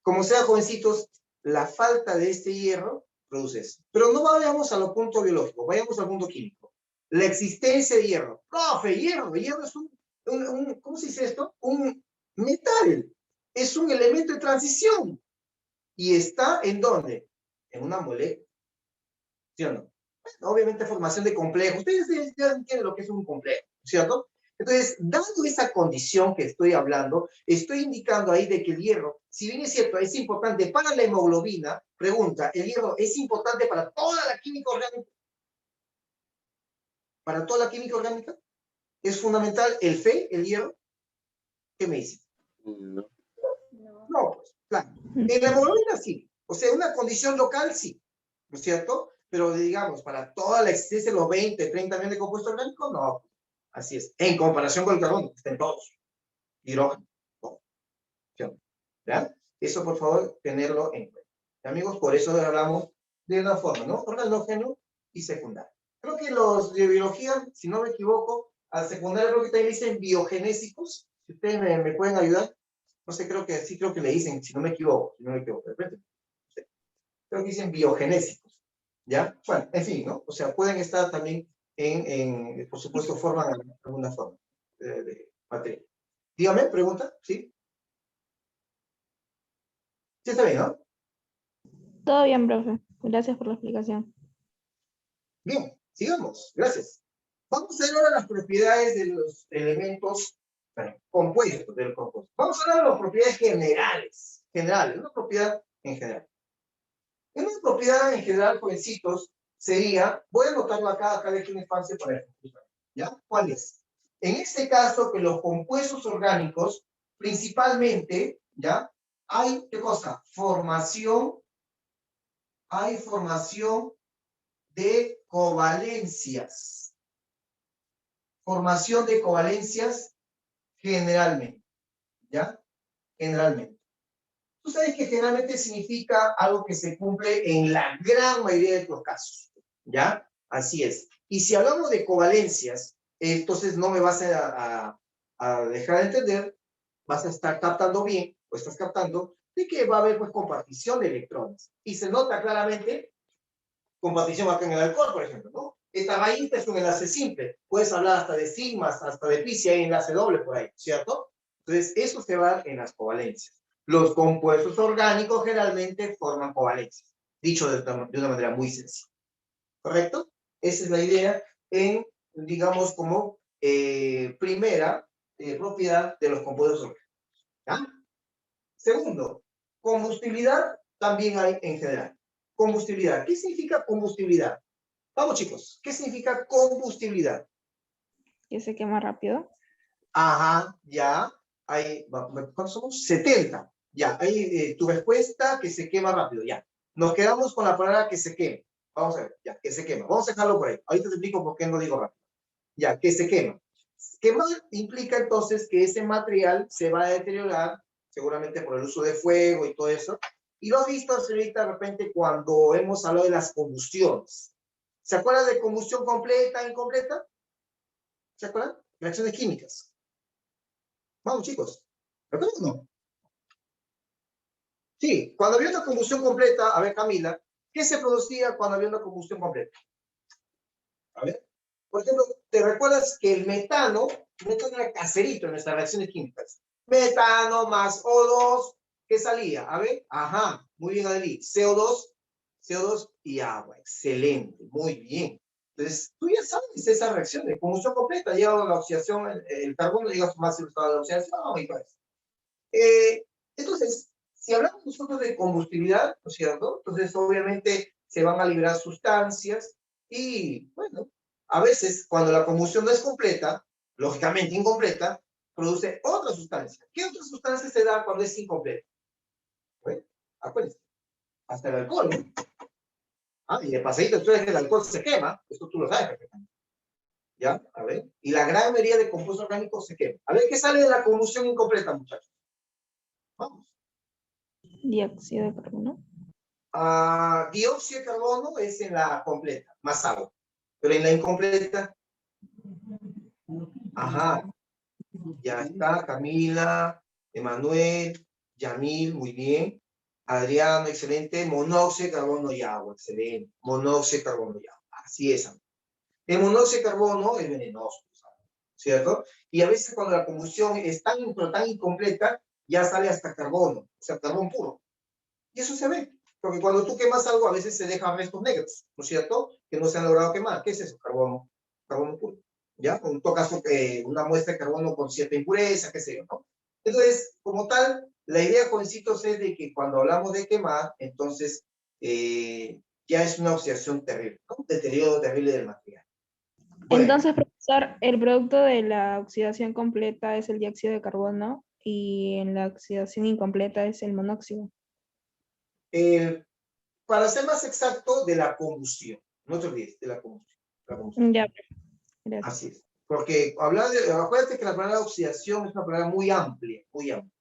Como sea, jovencitos, la falta de este hierro produce eso. Pero no vayamos a lo punto biológico, vayamos al punto químico. La existencia de hierro. Profe, hierro es ¿cómo se dice esto? Un metal. Es un elemento de transición. ¿Y está en dónde? En una molécula. ¿Sí o no? Bueno, obviamente formación de complejos. Ustedes ya entienden lo que es un complejo, ¿cierto? Entonces, dando esa condición que estoy hablando, estoy indicando ahí de que el hierro, si bien es cierto, es importante para la hemoglobina, pregunta, ¿el hierro es importante para toda la química orgánica? ¿Para toda la química orgánica? ¿Es fundamental el Fe, el hierro? ¿Qué me dice? No. No, pues, claro. En la hemoglobina sí. O sea, una condición local sí, ¿no es cierto? Pero digamos, para toda la existencia de los 20, 30 millones de compuestos orgánicos, no. Así es. En comparación con el carbono, estén todos. Hidrógeno. No. ¿Ya? Eso, por favor, tenerlo en cuenta. Amigos, por eso hablamos de una forma, ¿no? Organógeno y secundario. Creo que los de biología, si no me equivoco, al secundario creo que también dicen biogenésicos. Si ustedes me pueden ayudar. No sé, creo que le dicen, si no me equivoco, de repente. Sí. Creo que dicen biogenésicos. ¿Ya? Bueno, en fin, ¿no? O sea, pueden estar también por supuesto, forman alguna forma de materia. Dígame, pregunta, ¿sí? Sí, está bien, ¿no? Todo bien, profe. Gracias por la explicación. Bien, sigamos, gracias. Vamos a ver ahora las propiedades de los elementos compuestos del compuesto. Vamos a hablar de las propiedades generales, una propiedad en general. Una propiedad en general, jovencitos, sería, voy a anotarlo acá dejo un espacio para esto, ¿ya? ¿Cuál es? En este caso, que los compuestos orgánicos, principalmente, ¿ya? Hay, ¿qué cosa? Hay formación de covalencias. Formación de covalencias generalmente, ¿ya? Generalmente. Tú sabes que generalmente significa algo que se cumple en la gran mayoría de los casos, ¿ya? Así es. Y si hablamos de covalencias, entonces no me vas a dejar de entender, vas a estar captando bien, o estás captando, de que va a haber pues compartición de electrones. Y se nota claramente compartición acá en el alcohol, por ejemplo, ¿no? Etabaíta es un enlace simple. Puedes hablar hasta de sigmas, hasta de pi, si hay enlace doble por ahí, ¿cierto? Entonces, eso se va en las covalencias. Los compuestos orgánicos generalmente forman covalencias, dicho de una manera muy sencilla. ¿Correcto? Esa es la idea en, digamos, como primera propiedad de los compuestos orgánicos. ¿Ya? Segundo, combustibilidad también hay en general. Combustibilidad. ¿Qué significa combustibilidad? Vamos, chicos. ¿Qué significa combustibilidad? Que se quema rápido. Ajá, ya. ¿Cuántos somos? 70. Ya, ahí tu respuesta que se quema rápido, ya. Nos quedamos con la palabra que se queme. Vamos a ver, ya, que se quema. Vamos a dejarlo por ahí. Ahorita te explico por qué no digo rápido. Ya, que se quema. Quemar implica entonces que ese material se va a deteriorar, seguramente por el uso de fuego y todo eso. Y lo has visto, señorita, de repente cuando hemos hablado de las combustiones. ¿Se acuerdan de combustión completa e incompleta? ¿Se acuerdan? Reacciones químicas. Vamos, chicos. ¿Recuerdan o no? Sí, cuando había una combustión completa, a ver, Camila, ¿qué se producía cuando había una combustión completa? A ver. Por ejemplo, ¿te recuerdas que el metano era caserito en nuestras reacciones químicas? Metano más O2, ¿qué salía? A ver, ajá, muy bien, Adri. CO2 y agua. Excelente, muy bien. Entonces, tú ya sabes esa reacción de combustión completa. Llega a la oxidación, el carbono llega a su máximo estado de oxidación y todo eso. Entonces, si hablamos nosotros de combustibilidad, ¿no es cierto? Entonces, obviamente, se van a liberar sustancias y, bueno, a veces, cuando la combustión no es completa, lógicamente incompleta, produce otra sustancia. ¿Qué otra sustancia se da cuando es incompleta? Bueno, acuérdense, hasta el alcohol, ¿no? Ah, y de pasadito, entonces que el alcohol se quema, esto tú lo sabes perfectamente. ¿Ya? A ver, y la gran mayoría de compuestos orgánicos se queman. A ver, ¿qué sale de la combustión incompleta, muchachos? Vamos. Dióxido de carbono. Dióxido de carbono es en la completa, más agua. Pero en la incompleta, ajá, ya está Camila, Emanuel, Yamil, muy bien. Adriano, excelente. Monóxido de carbono y agua, excelente. Monóxido de carbono y agua, así es. El monóxido de carbono es venenoso, ¿cierto? Y a veces cuando la combustión es tan incompleta, ya sale hasta carbono, o sea, carbón puro. Y eso se ve, porque cuando tú quemas algo, a veces se dejan restos negros, ¿no es cierto? Que no se han logrado quemar. ¿Qué es eso? Carbono puro. ¿Ya? En todo caso, una muestra de carbono con cierta impureza, qué sé yo, ¿no? Entonces, como tal, la idea, jovencitos, es de que cuando hablamos de quemar, entonces, ya es una oxidación terrible, ¿no? Un deterioro terrible del material. Bueno, Entonces, profesor, el producto de la oxidación completa es el dióxido de carbono y en la oxidación incompleta es el monóxido. para ser más exacto, de la combustión. No te olvides, de la combustión. La combustión. Ya, gracias. Así es. Porque acuérdate que la palabra oxidación es una palabra muy amplia, muy amplia,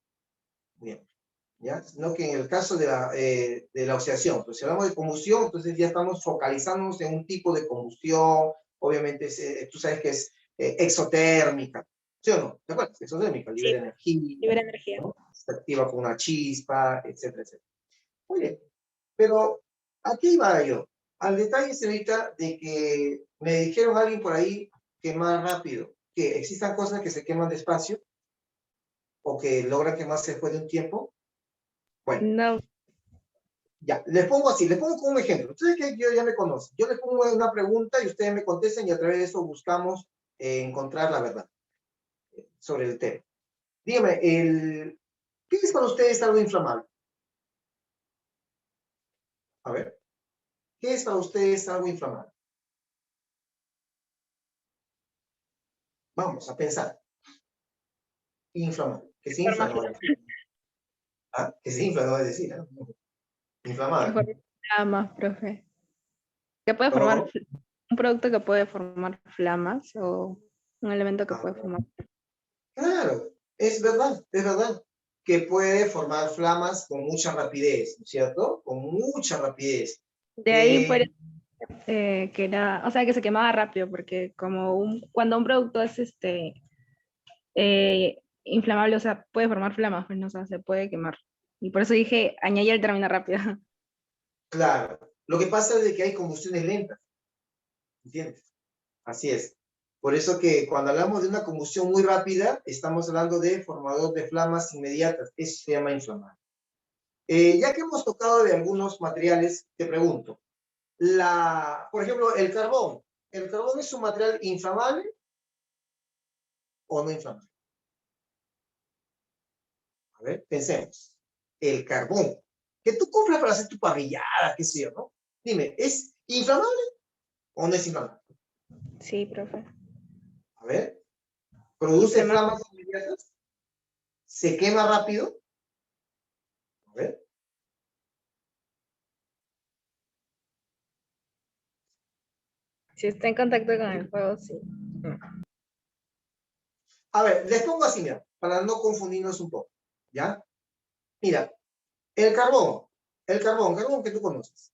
muy amplia. ¿Ya? No que en el caso de la oxidación, pues si hablamos de combustión, entonces ya estamos focalizándonos en un tipo de combustión, obviamente tú sabes que es exotérmica, ¿sí o no? ¿Te acuerdas? Exotérmica, Sí, libera energía, libera energía. ¿no? Se activa con una chispa, etcétera, etcétera. Muy bien, pero aquí va yo, al detalle, señorita, de que me dijeron alguien por ahí quemar rápido, que existan cosas que se queman despacio o que logran quemarse después de un tiempo. Bueno, No, ya, les pongo así, les pongo como un ejemplo. Ustedes que yo ya me conocen. Yo les pongo una pregunta y ustedes me contestan y a través de eso buscamos encontrar la verdad sobre el tema. Dígame, ¿qué es para ustedes algo inflamable? A ver, ¿qué es para ustedes algo inflamable? Vamos a pensar. Inflamable. Que se infla, no vale. Ah, que se infla, no vale decir, ¿no? que Inflamable. forma flamas, profe. Que puede ¿Cómo, formar cómo? un producto que puede formar flamas o un elemento que Ah, puede formar. claro, es verdad, que puede formar flamas con mucha rapidez, ¿no es cierto? Con mucha rapidez. De ahí puede que era, o sea, que se quemaba rápido, porque cuando un producto es inflamable, o sea, puede formar flamas, pues no, o sea, se puede quemar. Y por eso dije, añadir el término rápido. Claro, lo que pasa es de que hay combustiones lentas, ¿entiendes? Así es. Por eso que cuando hablamos de una combustión muy rápida, estamos hablando de formador de flamas inmediatas. Eso se llama inflamable. Ya que hemos tocado de algunos materiales, te pregunto, por ejemplo, el carbón. ¿El carbón es un material inflamable o no inflamable? A ver, pensemos. El carbón, que tú compras para hacer tu parrillada, qué sé yo, ¿no? Dime, ¿es inflamable o no es inflamable? Sí, profe. A ver, ¿produce Inflamable. flamas inmediatas? ¿Se quema rápido? A ver. Si está en contacto con el fuego, sí. A ver, les pongo así, mira, para no confundirnos un poco, ¿ya? Mira, el carbón que tú conoces,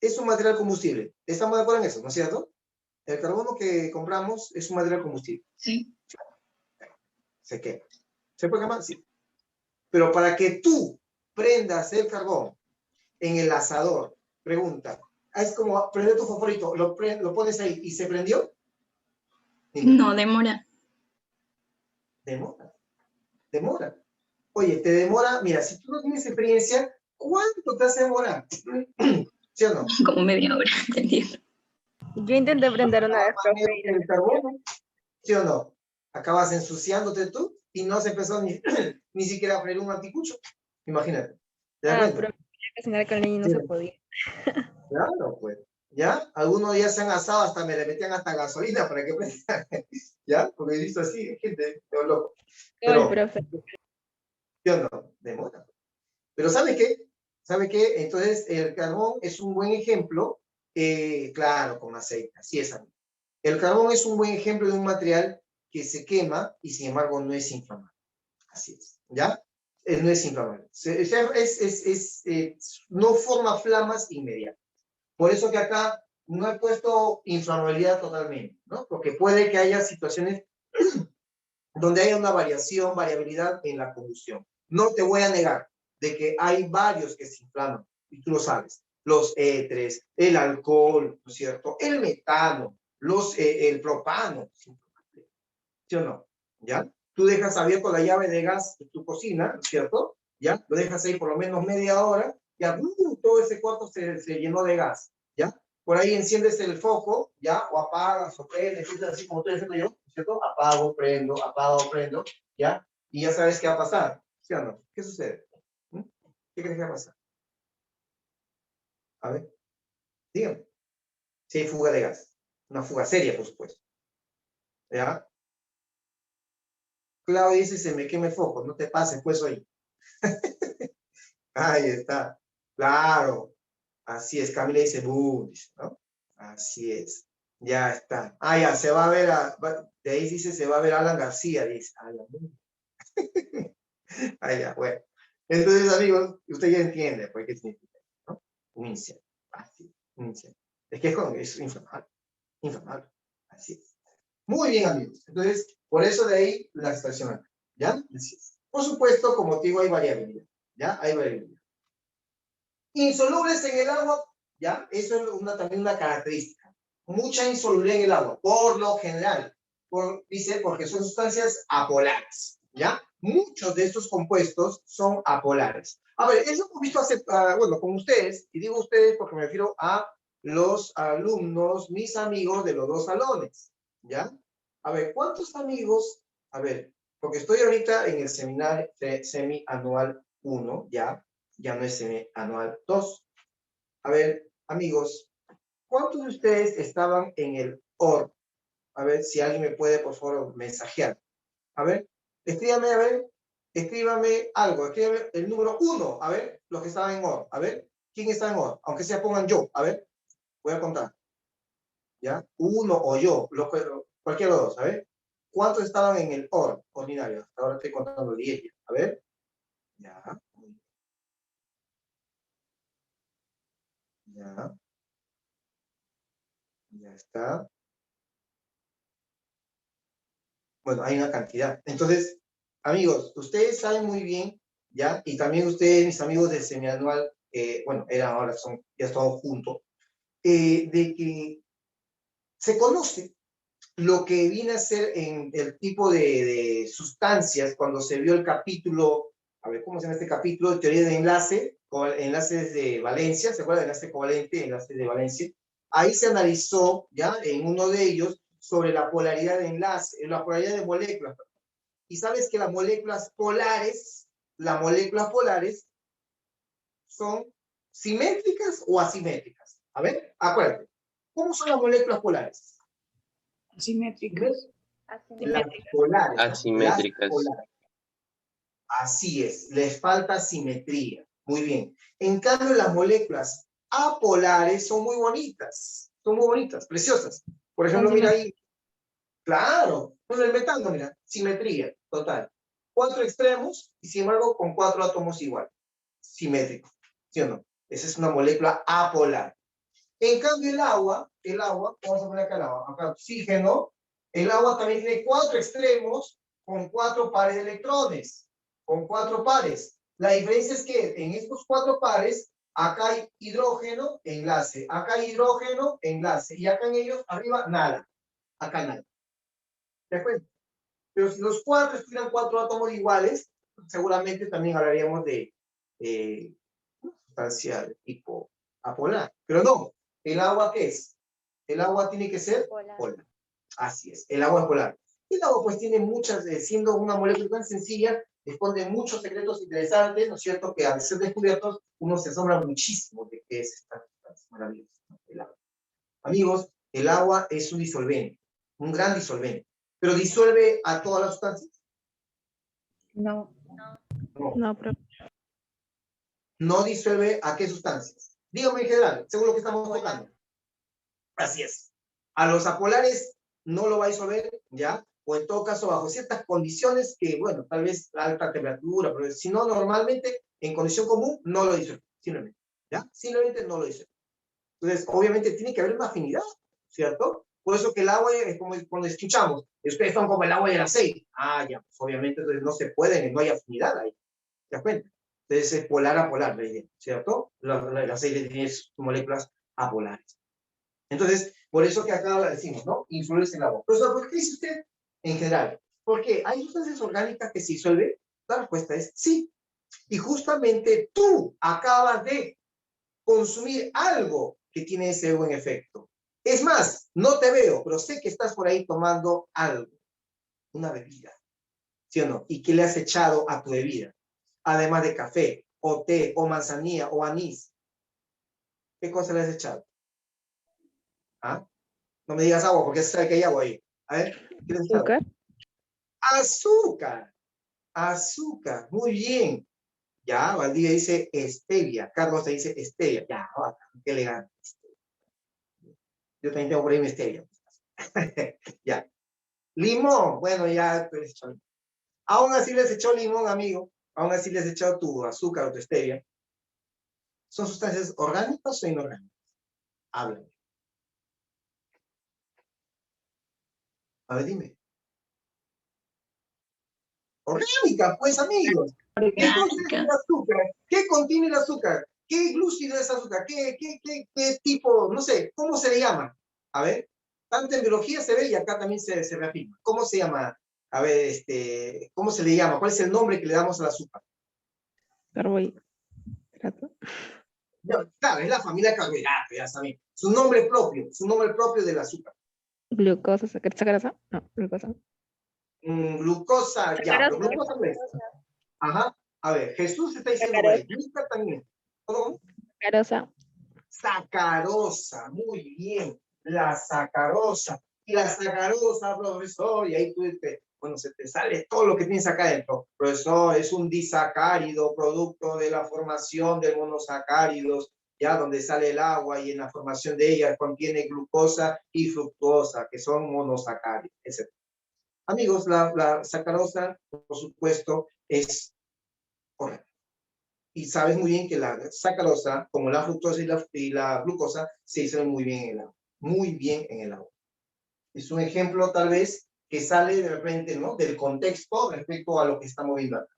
es un material combustible. Estamos de acuerdo en eso, ¿no es cierto? El carbono que compramos es un material combustible. Sí. Se quema. ¿Se puede quemar? Sí. Pero para que tú prendas el carbón en el asador, pregunta, es como prender tu fosforito, lo pones ahí y se prendió. Dime, No, demora. demora. Oye, te demora, mira, si tú no tienes experiencia, ¿cuánto te hace demorar? ¿Sí o no? Como media hora, te entiendo. Yo intenté prender una vez, profe, y El carbono, ¿sí o no? Acabas ensuciándote tú y no se empezó ni siquiera a freír un anticucho. Imagínate. ¿Te das cuenta? pero quería cocinar con leña y no Sí. se podía. Claro, pues. ¿Ya? Algunos ya se han asado, hasta me le metían hasta gasolina para que prenda. ¿Ya? Porque he visto así, gente, quedó loco. Todo el Pero, profe. ¿sí o no? Demora. Pero ¿sabe qué? ¿Sabe qué? Entonces, el carbón es un buen ejemplo, claro, con aceite, así es, amigo. El carbón es un buen ejemplo de un material que se quema y sin embargo no es inflamable. Así es, ¿ya? No es inflamable. No forma flamas inmediatas. Por eso que acá no he puesto inflamabilidad totalmente, ¿no? Porque puede que haya situaciones donde haya una variabilidad en la combustión. No te voy a negar de que hay varios que se inflaman, y tú lo sabes. Los éteres, el alcohol, ¿no es cierto? El metano, el propano, ¿sí o no? ¿Ya? Tú dejas abierto la llave de gas de tu cocina, ¿no es cierto? ¿Ya? Lo dejas ahí por lo menos media hora, ya todo ese cuarto se llenó de gas, ¿ya? Por ahí enciendes el foco, ¿ya? O apagas o prendes, así como estoy haciendo yo, ¿no es cierto? Apago, prendo, ¿ya? Y ya sabes qué va a pasar, ¿sí o no? ¿Qué sucede? ¿Mm? ¿Qué crees que va a pasar? A ver, dígame. Si hay fuga de gas, una fuga seria, por supuesto, ¿ya? Claudia dice, se me quema el foco, no te pases, pues, hoy. Ahí está. Claro. Así es. Camila dice, dice, ¿no? Así es. Ya está. Ah, ya, se va a ver de ahí dice, se va a ver Alan García, dice. Ah, ya, bueno. Entonces, amigos, usted ya entiende, pues, qué significa, ¿no? Un incendio. Así, un incendio. Es que es inflamable. Inflamable. Así es. Muy bien, amigos. Entonces, por eso de ahí la situación acá. ¿Ya? Así es. Por supuesto, como te digo, hay variabilidad. ¿Ya? Hay variabilidad. Insolubles en el agua, ¿ya? Eso es también una característica. Mucha insolubilidad en el agua, por lo general. Dice, porque son sustancias apolares, ¿ya? Muchos de estos compuestos son apolares. A ver, eso hemos visto bueno, con ustedes, y digo ustedes porque me refiero a los alumnos, mis amigos de los dos salones, ¿ya? A ver, ¿cuántos amigos? A ver, porque estoy ahorita en el seminario semi-anual 1, ¿ya? Ya no es semi-anual 2. A ver, amigos, ¿cuántos de ustedes estaban en el OR? A ver, si alguien me puede, por favor, mensajear. A ver, escríbame, a ver, escríbame algo, escríbame el número 1, a ver, los que estaban en OR. A ver, ¿quién está en OR? Aunque sea pongan yo, a ver, voy a contar. ¿Ya? Uno o yo, cualquiera de los dos, a ver. ¿Cuántos estaban en el OR ordinario? Hasta ahora estoy contando 10. A ver. Ya. Ya. Ya está. Bueno, hay una cantidad. Entonces, amigos, ustedes saben muy bien, ¿ya? Y también ustedes, mis amigos del semianual, bueno, ahora ya estamos juntos, de que Se conoce lo que viene a ser en el tipo de sustancias cuando se vio el capítulo, a ver, ¿cómo se llama este capítulo? De teoría de enlace, enlaces de valencia, ¿se acuerdan? Enlace covalente, enlace de valencia. Ahí se analizó, ya, en uno de ellos, sobre la polaridad de enlace, la polaridad de moléculas. Y sabes que las moléculas polares son simétricas o asimétricas. A ver, acuérdate. ¿Cómo son las moléculas polares? Asimétricas. Las polares. Asimétricas. Las polares. Así es, les falta simetría. Muy bien. En cambio, las moléculas apolares son muy bonitas, preciosas. Por ejemplo, mira ahí. Claro, pues el metano, mira, simetría total. 4 extremos y sin embargo con 4 átomos igual. Simétrico, ¿sí o no? Esa es una molécula apolar. En cambio, el agua, vamos a poner acá el agua, acá oxígeno, el agua también tiene 4 extremos con 4 pares de electrones, con 4 pares. La diferencia es que en estos 4 pares, acá hay hidrógeno, enlace, acá hay hidrógeno, enlace, y acá en ellos, arriba, nada, acá nada. ¿De acuerdo? Pero si los 4 estuvieran 4 átomos iguales, seguramente también hablaríamos de sustancia de tipo apolar. Pero no, ¿el agua qué es? El agua tiene que ser polar. Así es, el agua es polar. El agua pues tiene muchas, siendo una molécula tan sencilla, esconde muchos secretos interesantes, ¿no es cierto? Que al ser descubiertos, uno se asombra muchísimo de qué es esta maravillosa, el agua. Amigos, el agua es un disolvente, un gran disolvente. ¿Pero disuelve a todas las sustancias? No. No, pero ¿No disuelve a qué sustancias? Dígame en general, según lo que estamos tocando. Así es. A los apolares no lo va a disolver, ¿ya? O en todo caso, bajo ciertas condiciones que, bueno, tal vez a alta temperatura, pero si no, normalmente, en condición común, no lo disuelve, simplemente, ¿ya? Simplemente no lo disuelve. Entonces, obviamente, tiene que haber una afinidad, ¿cierto? Por eso que el agua es como cuando escuchamos, ustedes son como el agua y el aceite. Ah, ya, pues obviamente entonces no se pueden, no hay afinidad ahí. ¿Te das cuenta? Entonces es polar a polar la idea, ¿cierto? El aceite tiene sus moléculas apolares. Entonces, por eso que acá decimos, ¿no? Influye en el agua. Profesor, ¿por qué dice usted en general? ¿Por qué? ¿Hay sustancias orgánicas que se disuelven? La respuesta es sí. Y justamente tú acabas de consumir algo que tiene ese buen efecto. Es más, no te veo, pero sé que estás por ahí tomando algo, una bebida, ¿sí o no? ¿Y qué le has echado a tu bebida? Además de café, o té, o manzanilla, o anís. ¿Qué cosa le has echado? ¿Ah? No me digas agua, porque se sabe que hay agua ahí. A ver, ¿qué le has echado? azúcar. Azúcar. Azúcar, muy bien. Ya, Valdivia dice stevia. Carlos te dice stevia. Ya, qué elegante. Yo también tengo por ahí mi stevia. Ya. Limón. Bueno, ya tú les echó limón. Aún así les echó limón, amigo. Aún así les echó tu azúcar o tu stevia. ¿Son sustancias orgánicas o inorgánicas? Háblame. A ver, dime. Orgánica, pues, amigos. ¿Qué contiene el azúcar? ¿Qué contiene el azúcar? ¿Qué glúcido es azúcar? ¿Qué tipo? No sé, ¿cómo se le llama? A ver, tanto en biología se ve y acá también se reafirma. ¿Cómo se llama? A ver, ¿cómo se le llama? ¿Cuál es el nombre que le damos al azúcar? Carbohidrato. No, claro, es la familia carbohidrato, ya saben. Su nombre propio del azúcar. Glucosa, sacarosa. No, glucosa. Glucosa, ya, pero glucosa no es. Ajá. A ver, Jesús está diciendo por ahí. Glucosa también. ¿Cómo? Sacarosa. Sacarosa, muy bien. La sacarosa. Y la sacarosa, profesor, y ahí tú bueno, se te sale todo lo que tienes acá adentro. Profesor, es un disacárido, producto de la formación de monosacáridos, ya donde sale el agua y en la formación de ella contiene glucosa y fructosa, que son monosacáridos, etc. Amigos, la sacarosa, por supuesto, es correcta. Y sabes muy bien que la sacarosa, como la fructosa y la glucosa, se disuelven muy bien en el agua. Muy bien en el agua. Es un ejemplo, tal vez, que sale de repente, ¿no? Del contexto respecto a lo que estamos viendo acá.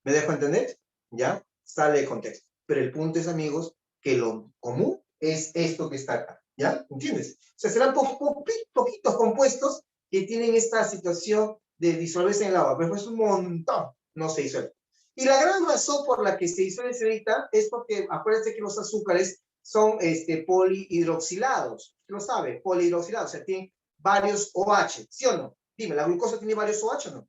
¿Me dejo entender? ¿Ya? Sale de contexto. Pero el punto es, amigos, que lo común es esto que está acá. ¿Ya? ¿Entiendes? O sea, serán poquitos compuestos que tienen esta situación de disolverse en el agua, pero es un montón, no se disuelve. Y la gran razón por la que se disuelve cerita es porque, acuérdense que los azúcares son polihidroxilados, lo sabe, polihidroxilados, o sea, tienen varios OH, ¿sí o no? Dime, ¿la glucosa tiene varios OH o no?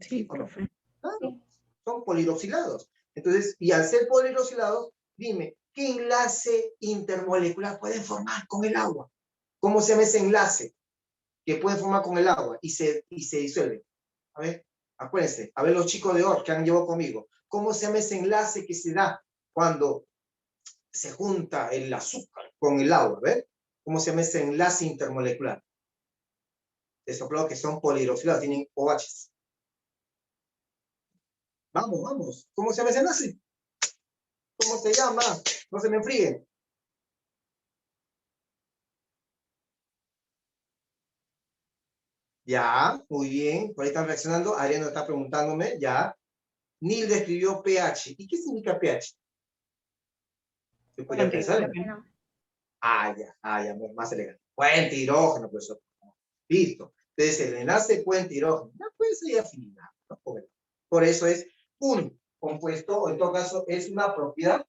Sí, ¿O no? profe. Claro, son polihidroxilados. Entonces, y al ser polihidroxilados, dime, ¿qué enlace intermolecular pueden formar con el agua? ¿Cómo se llama ese enlace que pueden formar con el agua y se disuelve? A ver, acuérdense, a ver los chicos de OR que han llevado conmigo, ¿cómo se llama ese enlace que se da cuando se junta el azúcar con el agua? A ver, ¿cómo se llama ese enlace intermolecular? Eso claro que son polihidroxilados, tienen OH. Vamos, vamos, ¿cómo se llama ese enlace? ¿Cómo se llama? No se me enfríen. Ya, muy bien. Por ahí están reaccionando. Ariano está preguntándome. Ya. Nilda escribió pH. ¿Y qué significa pH? Yo podría pensar. Ya, más elegante. Puente hidrógeno, profesor. Listo. Entonces, el enlace puente hidrógeno. No puede ser afinidad. ¿No? Por eso es un compuesto, o en todo caso, es una propiedad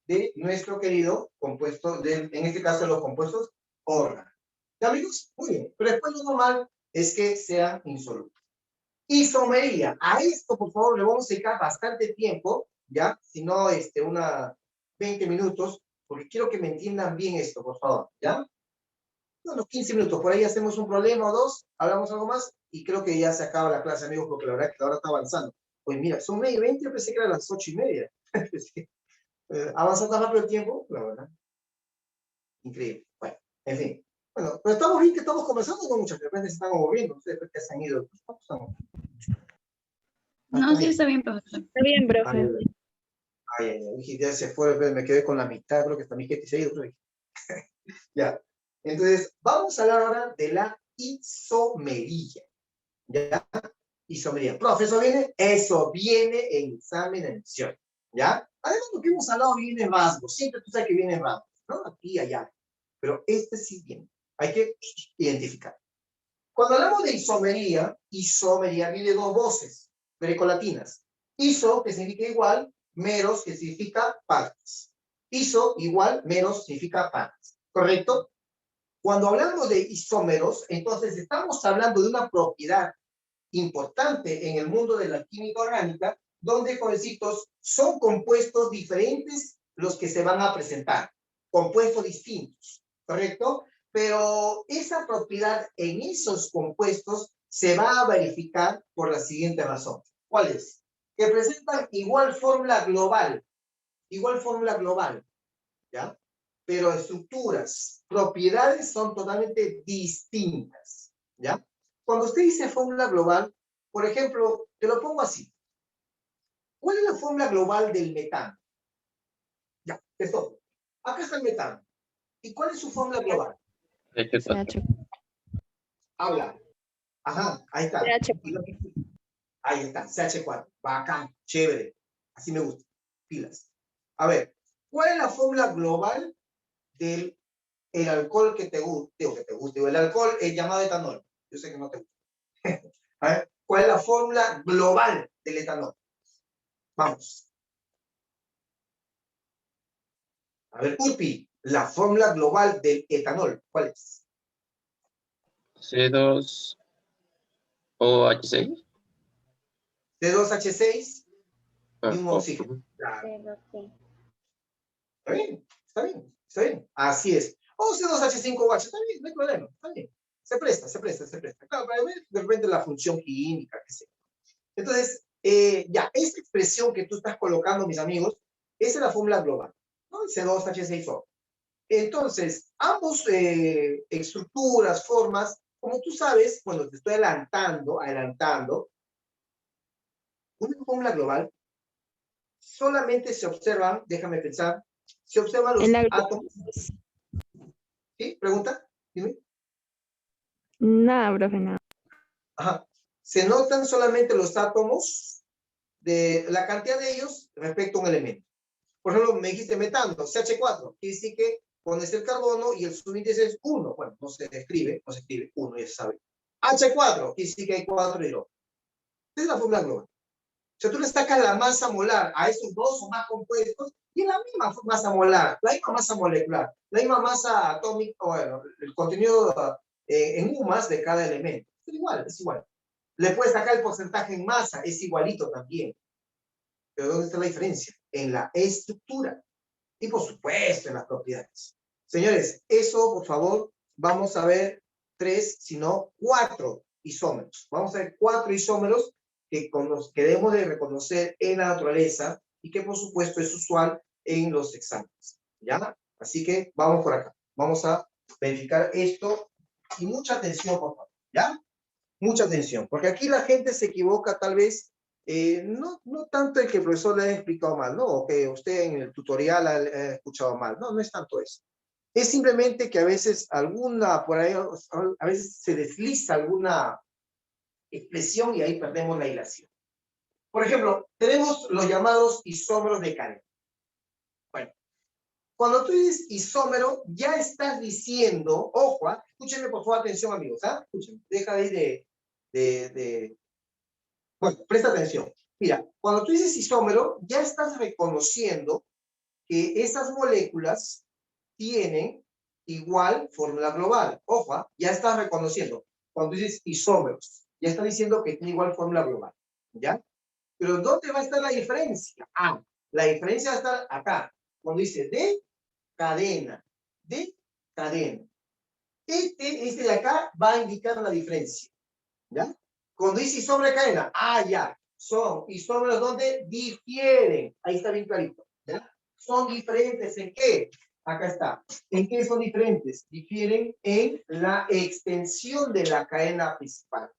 de nuestro querido compuesto, en este caso, los compuestos órganos. ¿Ya, amigos? Muy bien. Pero después lo normal es que sean insolubles. Isomería. A esto, por favor, le vamos a dedicar bastante tiempo, ¿ya? Si no, 20 minutos, porque quiero que me entiendan bien esto, por favor, ¿ya? Unos 15 minutos, por ahí hacemos un problema o dos, hablamos algo más, y creo que ya se acaba la clase, amigos, porque la verdad es que ahora está avanzando. Pues mira, son 9:20, yo pensé que eran las 8:30. Avanza tan rápido el tiempo, la verdad. Increíble. Bueno, en fin. Bueno, pero estamos bien que estamos conversando con muchas, de repente se están moviendo, ustedes que se han ido. No, sí, está bien, profesor. Está bien, profe. Dije, ya se fue, me quedé con la mitad, creo que hasta mi gente se ha ido. Ya. Entonces, vamos a hablar ahora de la isomería. ¿Ya? Isomería. Profesor, ¿viene? Eso viene en examen de admisión. ¿Ya? Además, lo que hemos hablado viene en rasgos. Siempre tú sabes que viene en rasgos, ¿no? Aquí y allá. Pero este sí viene. Hay que identificar. Cuando hablamos de isomería viene de dos voces grecolatinas. Iso, que significa igual, meros, que significa partes. Iso, igual, meros, significa partes. ¿Correcto? Cuando hablamos de isómeros, entonces estamos hablando de una propiedad importante en el mundo de la química orgánica, donde, jovencitos, son compuestos diferentes los que se van a presentar. Compuestos distintos. ¿Correcto? Pero esa propiedad en esos compuestos se va a verificar por la siguiente razón. ¿Cuál es? Que presentan igual fórmula global, ¿ya? Pero estructuras, propiedades son totalmente distintas, ¿ya? Cuando usted dice fórmula global, por ejemplo, te lo pongo así. ¿Cuál es la fórmula global del metano? Ya, esto. Acá está el metano. ¿Y cuál es su fórmula global? CH. Habla. Ajá, ahí está. CH4. Ahí está, CH4. Bacán, chévere. Así me gusta. Pilas. A ver, ¿cuál es la fórmula global del alcohol que te guste, o que te guste, o el alcohol llamado etanol? Yo sé que no te gusta. A ver, ¿cuál es la fórmula global del etanol? Vamos. A ver, Urpi, la fórmula global del etanol, ¿cuál es? C2OH6. C2H6 y un oxígeno. Claro. Está bien, está bien, está bien. Así es. O C2H5OH, está bien, no hay problema, está bien. Se presta. Claro, para ver de repente la función química, qué sé. Entonces, ya, esta expresión que tú estás colocando, mis amigos, esa es la fórmula global, ¿no? C2H6O. Entonces, ambos estructuras, formas, como tú sabes, bueno, te estoy adelantando, una fórmula global, solamente se observan, déjame pensar, se observan los átomos. ¿Sí? ¿Pregunta? Dime. Nada, profe, nada. Ajá. Se notan solamente los átomos, de la cantidad de ellos respecto a un elemento. Por ejemplo, me dijiste metano, CH4, quiere decir que pones el carbono y el subíndice es 1. Bueno, no se escribe 1, ya se sabe. H4, quiere decir que hay 4 hidrógenos. Esa es la fórmula global. O sea, tú le sacas la masa molar a esos dos o más compuestos y es la misma masa molar, la misma masa molecular, la misma masa atómica, bueno, el contenido en UMAS de cada elemento. Es igual, es igual. Le puedes sacar el porcentaje en masa, es igualito también. Pero ¿dónde está la diferencia? En la estructura. Y por supuesto en las propiedades. Señores, eso por favor, vamos a ver 3, sino 4 isómeros. Vamos a ver 4 isómeros que debemos de reconocer en la naturaleza y que por supuesto es usual en los exámenes. ¿Ya? Así que vamos por acá. Vamos a verificar esto y mucha atención, por favor. ¿Ya? Mucha atención, porque aquí la gente se equivoca tal vez, no tanto el que el profesor le haya explicado mal, ¿no? O que usted en el tutorial ha escuchado mal. No, no es tanto eso. Es simplemente que a veces por ahí, a veces se desliza alguna expresión y ahí perdemos la hilación. Por ejemplo, tenemos los llamados isómeros de cadena. Bueno, cuando tú dices isómero, ya estás diciendo, ojo, escúchenme por favor, atención amigos, escúchenme, deja de ahí bueno, presta atención. Mira, cuando tú dices isómero, ya estás reconociendo que esas moléculas tienen igual fórmula global. Ojo, ya estás reconociendo. Cuando dices isómeros, ya estás diciendo que tiene igual fórmula global. ¿Ya? Pero ¿dónde va a estar la diferencia? La diferencia va a estar acá. Cuando dice de cadena. De cadena. Este de acá va a indicar la diferencia. ¿Ya? Cuando dice isómero de cadena, ya. Son isómeros donde difieren. Ahí está bien clarito. ¿Ya? Son diferentes ¿en qué? Acá está. ¿En qué son diferentes? Difieren en la extensión de la cadena principal.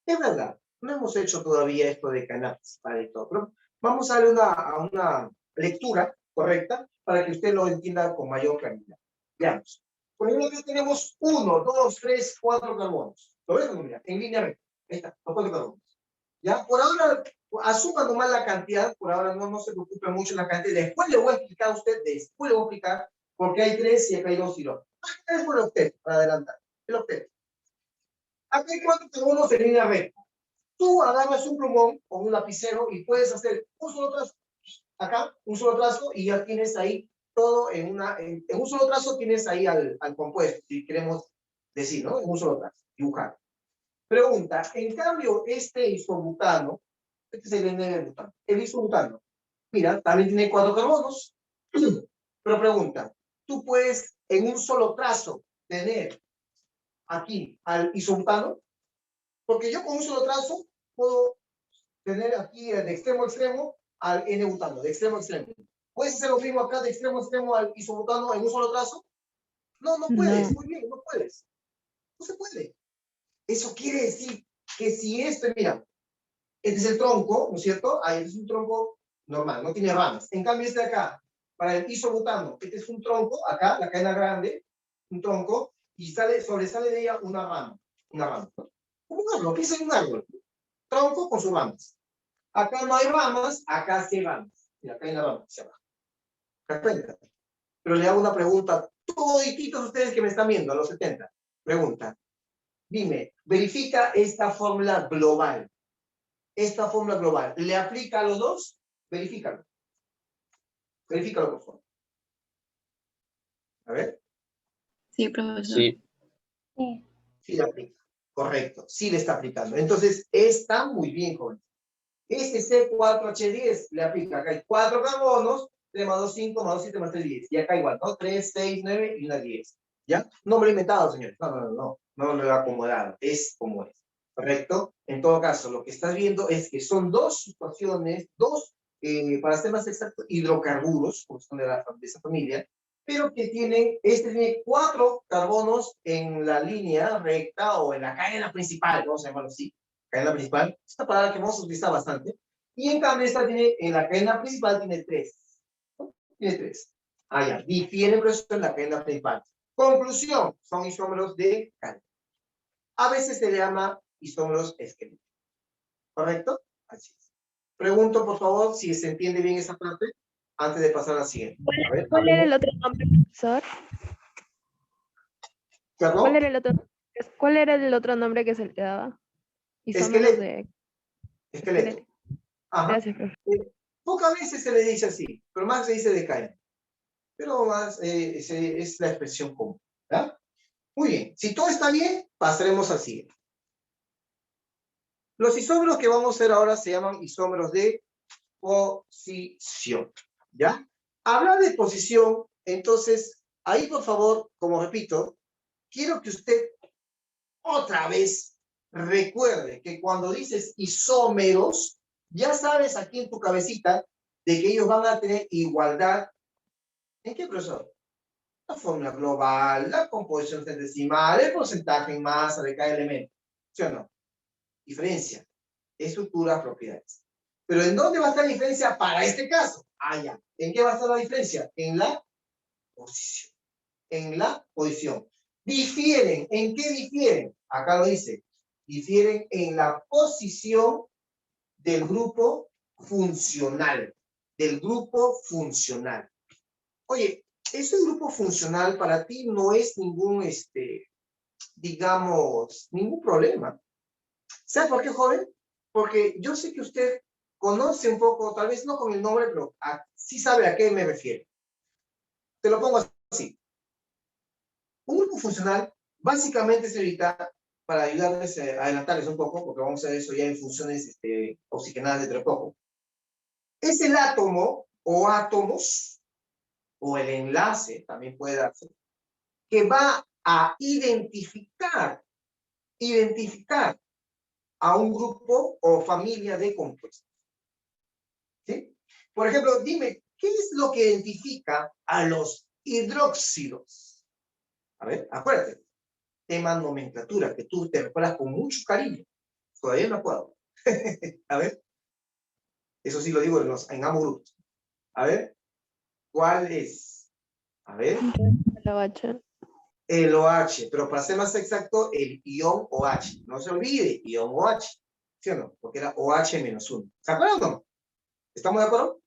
Es verdad, no hemos hecho todavía esto de cadena principal y todo, pero vamos a darle una lectura correcta para que usted lo entienda con mayor claridad. Veamos. Por ejemplo, aquí tenemos 1, 2, 3, 4 carbonos. ¿Lo ves? Mira, en línea recta. Ahí está, los 4 carbonos. Ya, por ahora, asuma nomás la cantidad, por ahora no se preocupe mucho la cantidad. Después le voy a explicar a usted, después le voy a explicar por qué hay 3 y acá hay 2 y 2. Es por el octeto, para adelantar. El octeto. Acá hay 4 carbonos en línea recta. Tú agarras un plumón o un lapicero y puedes hacer un solo trazo. Acá, un solo trazo y ya tienes ahí todo en un solo trazo tienes ahí al compuesto, si queremos decir, ¿no? En un solo trazo, dibujar. Pregunta, en cambio, este isobutano, este es el N-butano, el isobutano, mira, también tiene 4 carbonos, pero pregunta, tú puedes en un solo trazo tener aquí al isobutano, porque yo con un solo trazo puedo tener aquí de extremo a extremo al N-butano, de extremo a extremo. ¿Puedes hacer lo mismo acá de extremo a extremo al isobutano en un solo trazo? No puedes, muy bien, no puedes. No se puede. Eso quiere decir que si mira, este es el tronco, ¿no es cierto? Ahí es un tronco normal, no tiene ramas. En cambio este de acá, para el isobutano, este es un tronco, acá, la cadena grande, un tronco, y sobresale de ella una rama. Una rama. Como un árbol, piensa en un árbol. Tronco con sus ramas. Acá no hay ramas, acá sí hay ramas. Y acá hay la rama hacia abajo. Pero le hago una pregunta a todititos ustedes que me están viendo, a los 70. Pregunta. Dime, verifica esta fórmula global. Esta fórmula global, ¿le aplica a los dos? Verifícalo. Verifícalo, por favor. A ver. Sí, profesor. Sí. Sí le aplica. Correcto. Sí le está aplicando. Entonces, está muy bien, joven. Este C4H10 le aplica. Acá hay 4 carbonos, 3 más 2, 5, más 2, 7, más 3, 10. Y acá igual, ¿no? 3, 6, 9 y una 10. ¿Ya? No me lo he inventado, señores. No lo he acomodado. Es como es. ¿Correcto? En todo caso, lo que estás viendo es que son dos situaciones, para ser más exacto, hidrocarburos, como son de esa familia, pero que tiene 4 carbonos en la línea recta o en la cadena principal, vamos a llamarlo así, cadena principal, esta palabra que vamos a utilizar bastante, y en cambio en la cadena principal tiene 3. ¿No? Tiene 3. Ya, difieren pero en la cadena principal. Conclusión, son isómeros de cadena. A veces se le llama isómeros esqueléticos. ¿Correcto? Así es. Pregunto, por favor, si se entiende bien esa parte, antes de pasar a la siguiente. A ver, ¿Cuál era el otro nombre, profesor? ¿Perdón? ¿Cuál era el otro nombre que se le daba? Esqueleto. De Esqueleto. Ajá. Gracias, profe. Pocas veces se le dice así, pero más se dice decaen. Pero más es la expresión común. ¿Ya? Muy bien. Si todo está bien, pasaremos al siguiente. Los isómeros que vamos a hacer ahora se llaman isómeros de posición. ¿Ya? Hablar de posición, entonces, ahí por favor, como repito, quiero que usted otra vez recuerde que cuando dices isómeros, ya sabes aquí en tu cabecita de que ellos van a tener igualdad. ¿En qué, profesor? La fórmula global, la composición centesimal, el porcentaje en masa de cada elemento. ¿Sí o no? Diferencia, estructuras, propiedades. Pero ¿en dónde va a estar la diferencia para este caso? Ah, ya. ¿En qué va a estar la diferencia? En la posición. En la posición. Difieren. ¿En qué difieren? Acá lo dice. Difieren en la posición del grupo funcional. Del grupo funcional. Oye, ese grupo funcional para ti no es ningún, digamos, ningún problema. ¿Sabe por qué, joven? Porque yo sé que usted conoce un poco, tal vez no con el nombre, pero sí sabe a qué me refiero. Te lo pongo así. Un grupo funcional básicamente se evita, para ayudarles a adelantarles un poco, porque vamos a ver eso ya en funciones oxigenadas dentro de poco. Es el átomo o átomos, o el enlace, también puede darse, que va a identificar a un grupo o familia de compuestos. ¿Sí? Por ejemplo, dime, ¿qué es lo que identifica a los hidróxidos? A ver, acuérdate, tema nomenclatura, que tú te recuerdas con mucho cariño. Todavía no acuerdo. A ver, eso sí lo digo en ambos grupos. A ver, ¿cuál es? A ver. El OH, pero para ser más exacto, el ion OH. No se olvide, ion OH. ¿Sí o no? Porque era OH-1. ¿Se acuerdan o no? ¿Estamos de acuerdo?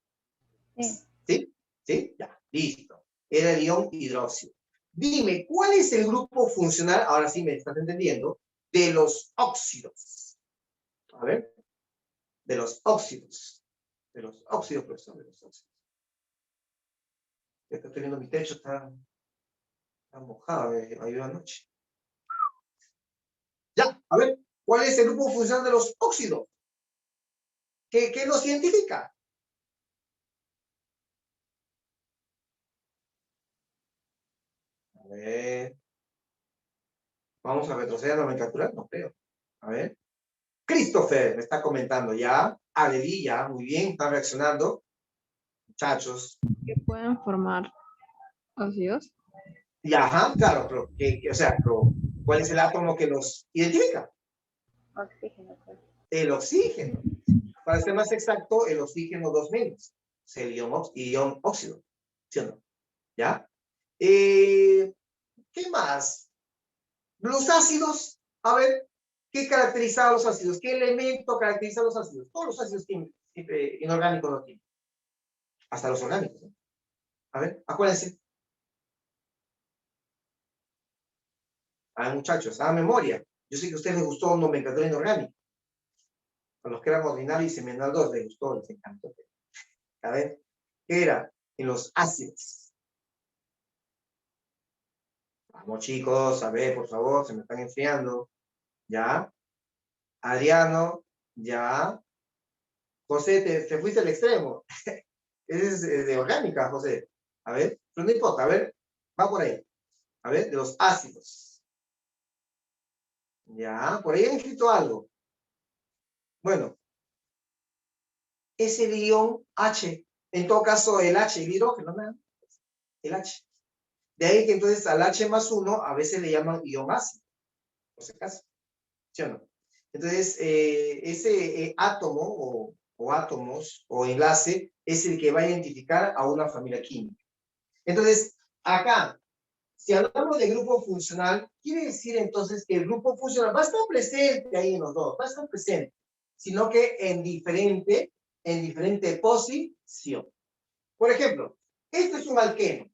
Sí. ¿Sí? ¿Sí? Ya, listo. Era el ion hidróxido. Dime, ¿cuál es el grupo funcional, ahora sí me estás entendiendo, de los óxidos? A ver. De los óxidos. De los óxidos, profesor, de los óxidos. Ya estoy teniendo mi techo, está mojado ayer anoche. Ya, a ver, ¿cuál es el grupo funcional de los óxidos? ¿Qué los identifica? A ver. Vamos a retroceder a la nomenclatura, no creo. A ver. Christopher me está comentando ya. Adeli ya, muy bien, están reaccionando. Muchachos. ¿Que pueden formar óxidos? Ya, ajá, claro, pero, o sea, pero, ¿cuál es el átomo que los identifica? Oxígeno. El oxígeno. Para ser más exacto, el oxígeno 2 menos. Es el ion óxido. ¿Sí o no? ¿Ya? ¿Qué más? Los ácidos, a ver, ¿qué caracteriza a los ácidos? ¿Qué elemento caracteriza a los ácidos? Todos los ácidos inorgánicos lo tienen. Hasta los orgánicos, ¿no? A ver, acuérdense. A ver, muchachos, hagan memoria. Yo sé que a ustedes les gustó nomenclatura inorgánica. A los que eran ordinarios y seminal 2 les gustó, les encantó. A ver, ¿qué era? En los ácidos. Vamos, chicos, a ver, por favor, se me están enfriando. ¿Ya? Adriano, ¿ya? José, te fuiste al extremo. Ese es de orgánica, José. A ver, pero no importa, a ver, va por ahí. A ver, de los ácidos. Ya, por ahí han escrito algo. Bueno, es el ion H. En todo caso, el H, el hidrógeno, ¿no? El H. De ahí que entonces al H más 1 a veces le llaman ion ácido, por si acaso. ¿Sí o no? Entonces, ese átomo o átomos o enlace es el que va a identificar a una familia química. Entonces, acá, si hablamos de grupo funcional, quiere decir entonces que el grupo funcional va a estar presente ahí en los dos, va a estar presente, sino que en diferente posición. Por ejemplo, este es un alqueno.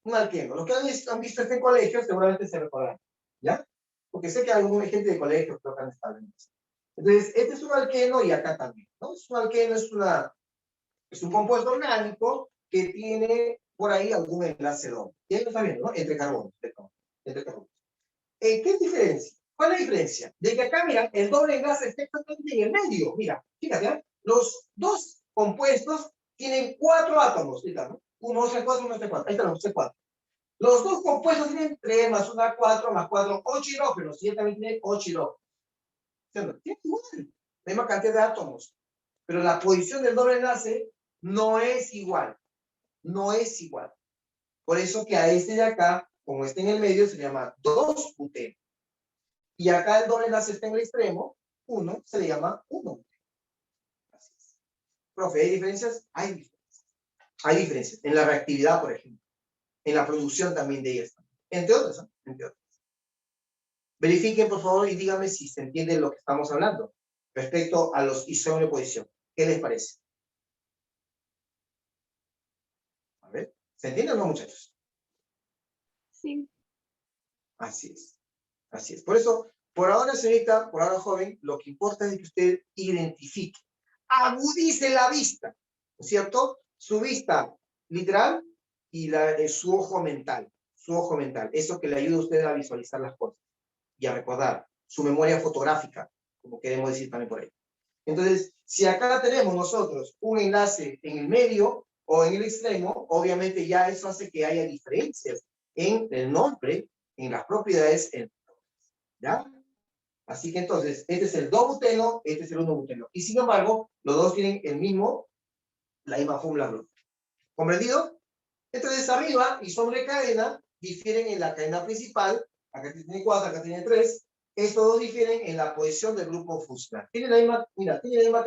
Un alqueno. Los que han visto este en colegio seguramente se recordarán. ¿Ya? Porque sé que hay alguna gente de colegio que han estado en eso. Entonces, este es un alqueno y acá también, ¿no? Es un alqueno, es un compuesto orgánico que tiene por ahí algún enlace doble. Y ahí lo está viendo, ¿no? Entre carbonos. Entre carbonos. ¿Qué diferencia? ¿Cuál es la diferencia? De que acá, mira, el doble enlace está exactamente en el medio. Mira, fíjate, ¿eh? Los dos compuestos tienen 4 átomos, fíjate, ¿no? 1, 2, 3, 4, 1, 2, 3, 4. Ahí están los 4. Los dos compuestos tienen 3 más 1, 4 más 4, 8 hidrógenos. Y él también tiene 8 hidrógenos. Tiene igual, la misma cantidad de átomos. Pero la posición del doble enlace no es igual. No es igual. Por eso que a este de acá, como está en el medio, se llama 2-buteno. Y acá el doble enlace está en el extremo, 1, se le llama 1-buteno. Así es. Profe, ¿hay diferencias? Hay diferencias. Hay diferencias. En la reactividad, por ejemplo. En la producción también de ellas. Entre otras, ¿no? Entre otras. Verifiquen, por favor, y díganme si se entiende lo que estamos hablando respecto a los isómeros de posición. ¿Qué les parece? A ver, ¿se entiende o no, muchachos? Sí. Así es. Así es. Por eso, por ahora, señorita, por ahora, joven, lo que importa es que usted identifique, agudice la vista, ¿no es cierto? Su vista literal y su ojo mental. Su ojo mental. Eso que le ayuda a usted a visualizar las cosas y a recordar. Su memoria fotográfica, como queremos decir también por ahí. Entonces, si acá tenemos nosotros un enlace en el medio o en el extremo, obviamente ya eso hace que haya diferencias en el nombre, en las propiedades, ¿ya? Así que entonces, este es el 2-buteno, este es el 1-buteno. Y sin embargo, los dos tienen la misma fórmula global. ¿Comprendido? Entonces, arriba y sobre cadena difieren en la cadena principal. Acá tiene 4, acá tiene 3. Estos dos difieren en la posición del grupo funcional. Tiene la misma, mira, tiene la misma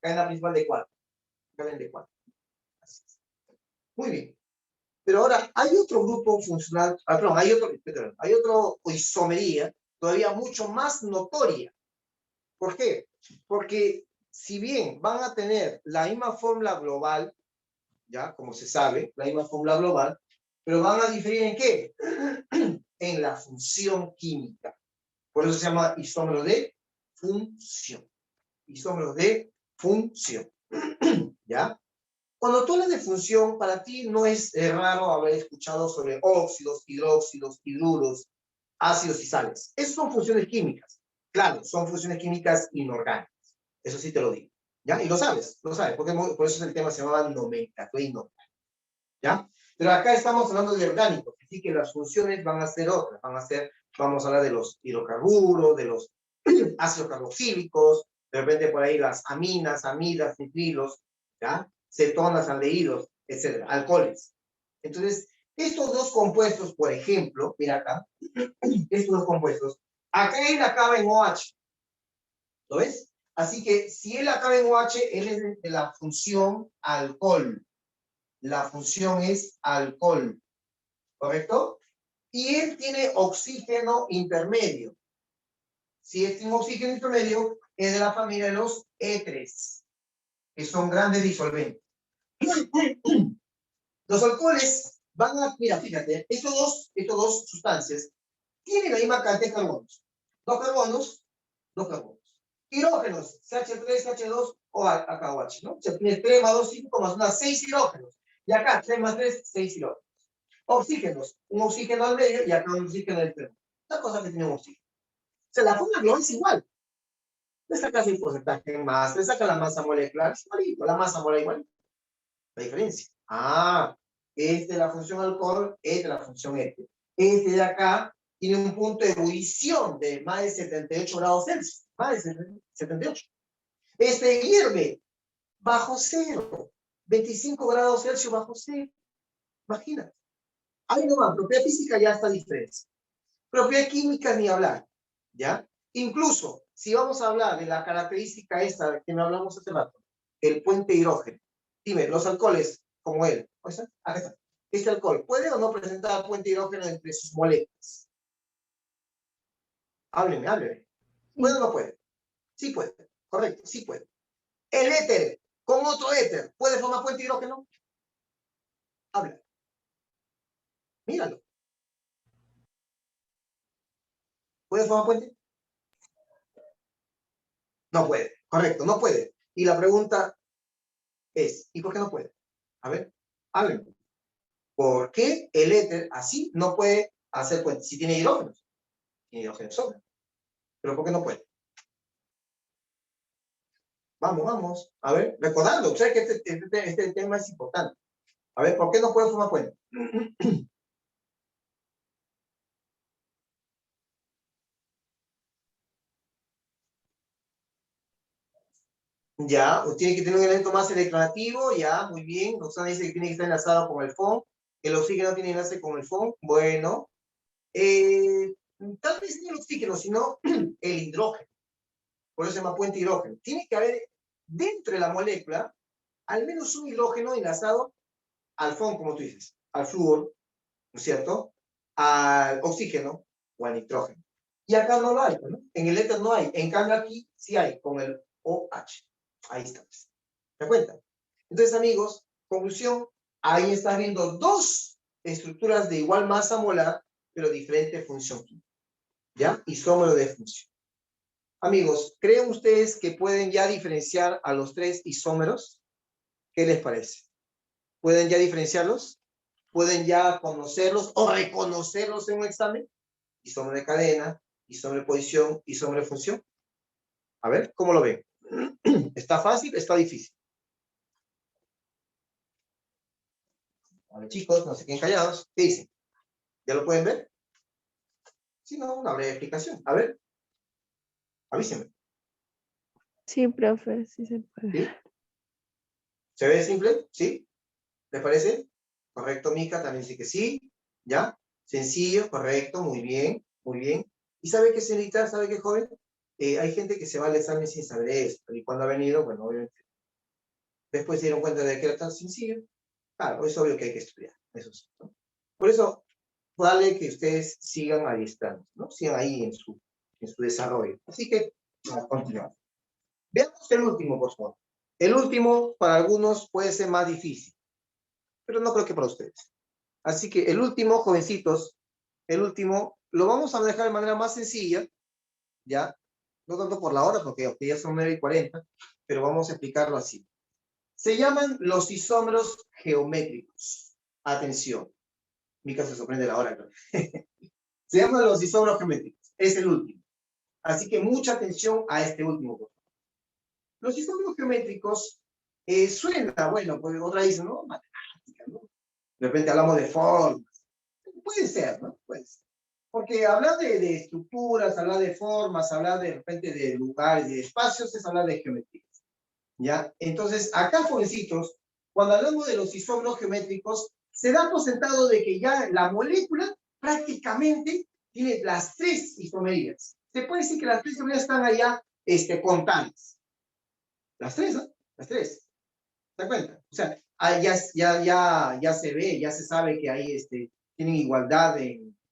cadena principal de 4. Cadena de 4. Así es. Muy bien. Pero ahora, hay otro grupo funcional, perdón, hay otro isomería todavía mucho más notoria. ¿Por qué? Porque si bien van a tener la misma fórmula global, ya, como se sabe, la misma fórmula global, pero van a diferir ¿en qué? En la función química. Por eso se llama isómero de función. Isómero de función. ¿Ya? Cuando tú hablas de función, para ti no es raro haber escuchado sobre óxidos, hidróxidos, hidruros, ácidos y sales. Esas son funciones químicas. Claro, son funciones químicas inorgánicas. Eso sí te lo digo. ¿Ya? Y lo sabes, porque por eso el tema se llamaba nomenclatura inorgánica. ¿Ya? Pero acá estamos hablando de orgánicos, así que las funciones van a ser otras. Vamos a hablar de los hidrocarburos, de los ácidos carboxílicos, de repente por ahí las aminas, amidas, nitrilos, ¿ya? Cetonas, aldehídos, etcétera, alcoholes. Entonces, estos dos compuestos, por ejemplo, mira acá, estos dos compuestos, acá él acaba en OH. ¿Lo ves? Así que si él acaba en OH, él es de la función alcohol. La función es alcohol, ¿correcto? Y él tiene oxígeno intermedio. Si es un oxígeno intermedio, es de la familia de los éteres, que son grandes disolventes. Los alcoholes van a, mira, fíjate, estos dos sustancias tienen la misma cantidad de carbonos. Dos carbonos. Hidrógenos, CH3, CH2 o AKOH, ¿no? O sea, tienes 3 más 2, 5 más 1, 6 hidrógenos. Y acá, 3 más 3, 6 hidrógenos. Oxígenos, un oxígeno al medio y acá un oxígeno al extremo. La cosa que tiene un oxígeno. O sea, la fórmula global es igual. Le sacas el porcentaje en masa, le sacas la masa molecular, es igualito, la masa molecular igual. La diferencia. Este de la función alcohol, este de la función éter. Este de acá tiene un punto de ebullición de más de 78 grados Celsius. Más de 78. Este hierve bajo cero. 25 grados Celsius bajo cero. Imagínate. Ahí nomás, propiedad física ya está diferencia. Propiedad química ni hablar. ¿Ya? Incluso, si vamos a hablar de la característica esta de que me hablamos hace rato, el puente hidrógeno. Dime, los alcoholes, como él, acá está. Este alcohol, ¿puede o no presentar puente hidrógeno entre sus moléculas? Hábleme. ¿Puede o no puede? Sí puede, correcto, sí puede. El éter, con otro éter, ¿puede formar puente hidrógeno? Habla. Míralo. ¿Puede formar puente? No puede, correcto, no puede. Y la pregunta es, ¿y por qué no puede? A ver, háblenme. ¿Por qué el éter así no puede hacer puente? Si tiene hidrógenos. Tiene hidrógenos sobra. ¿Pero por qué no puede? Vamos, vamos. A ver, recordando, o sea que este tema es importante. A ver, ¿por qué no puede formar puente? Ya, tiene que tener un elemento más electronegativo, ya, muy bien. Roxana dice que tiene que estar enlazado con el FON. El oxígeno tiene enlace con el FON. Bueno, tal vez no el oxígeno, sino el hidrógeno. Por eso se llama puente hidrógeno. Tiene que haber dentro de la molécula al menos un hidrógeno enlazado al FON, como tú dices, al flúor, ¿no es cierto? Al oxígeno o al nitrógeno. Y acá no lo hay, ¿no? En el éter no hay. En cambio aquí sí hay, con el OH. Ahí está. ¿Te das cuenta? Entonces, amigos, conclusión, ahí estás viendo dos estructuras de igual masa molar, pero diferente función química. ¿Ya? Isómero de función. Amigos, ¿creen ustedes que pueden ya diferenciar a los tres isómeros? ¿Qué les parece? ¿Pueden ya diferenciarlos? ¿Pueden ya conocerlos o reconocerlos en un examen? Isómero de cadena, isómero de posición, isómero de función. A ver, ¿cómo lo ven? ¿Está fácil? ¿Está difícil? A ver, chicos, no se queden callados. ¿Qué dicen? ¿Ya lo pueden ver? Si no, una breve explicación. A ver, avísenme. Sí, profe, sí se puede. ¿Sí? ¿Se ve simple? ¿Sí? ¿Les parece? Correcto, Mica, también dice que sí. ¿Ya? Sencillo, correcto, muy bien, muy bien. ¿Y sabe qué, señorita? ¿Sabe qué, joven? Hay gente que se va al examen sin saber esto. Y cuando ha venido, bueno, obviamente, después se dieron cuenta de que era tan sencillo. Claro, es obvio que hay que estudiar. Eso sí, ¿no? Por eso, vale que ustedes sigan adiestrando, ¿no? Sigan ahí en su desarrollo. Así que, continuamos. Veamos el último, por favor. El último, para algunos, puede ser más difícil, pero no creo que para ustedes. Así que el último, jovencitos, el último, lo vamos a manejar de manera más sencilla, ¿ya? No tanto por la hora, porque ya son 9:40, pero vamos a explicarlo así. Se llaman los isómeros geométricos. Atención. Mica se sorprende la hora, creo. Se llaman los isómeros geométricos. Es el último. Así que mucha atención a este último, por favor. Los isómeros geométricos suena, bueno, pues otra dice, ¿no? Matemática, ¿no? De repente hablamos de formas. Puede ser, ¿no? Puede ser. Porque hablar de estructuras, hablar de formas, hablar de repente de lugares, de espacios, es hablar de geometrías. ¿Ya? Entonces, acá, jovencitos, cuando hablamos de los isómeros geométricos, se da por sentado de que ya la molécula prácticamente tiene las tres isomerías. Se puede decir que las tres isomerías están allá contadas. Las tres, ¿no? Las tres. ¿Se da cuenta? O sea, ya se ve, ya se sabe que ahí tienen igualdad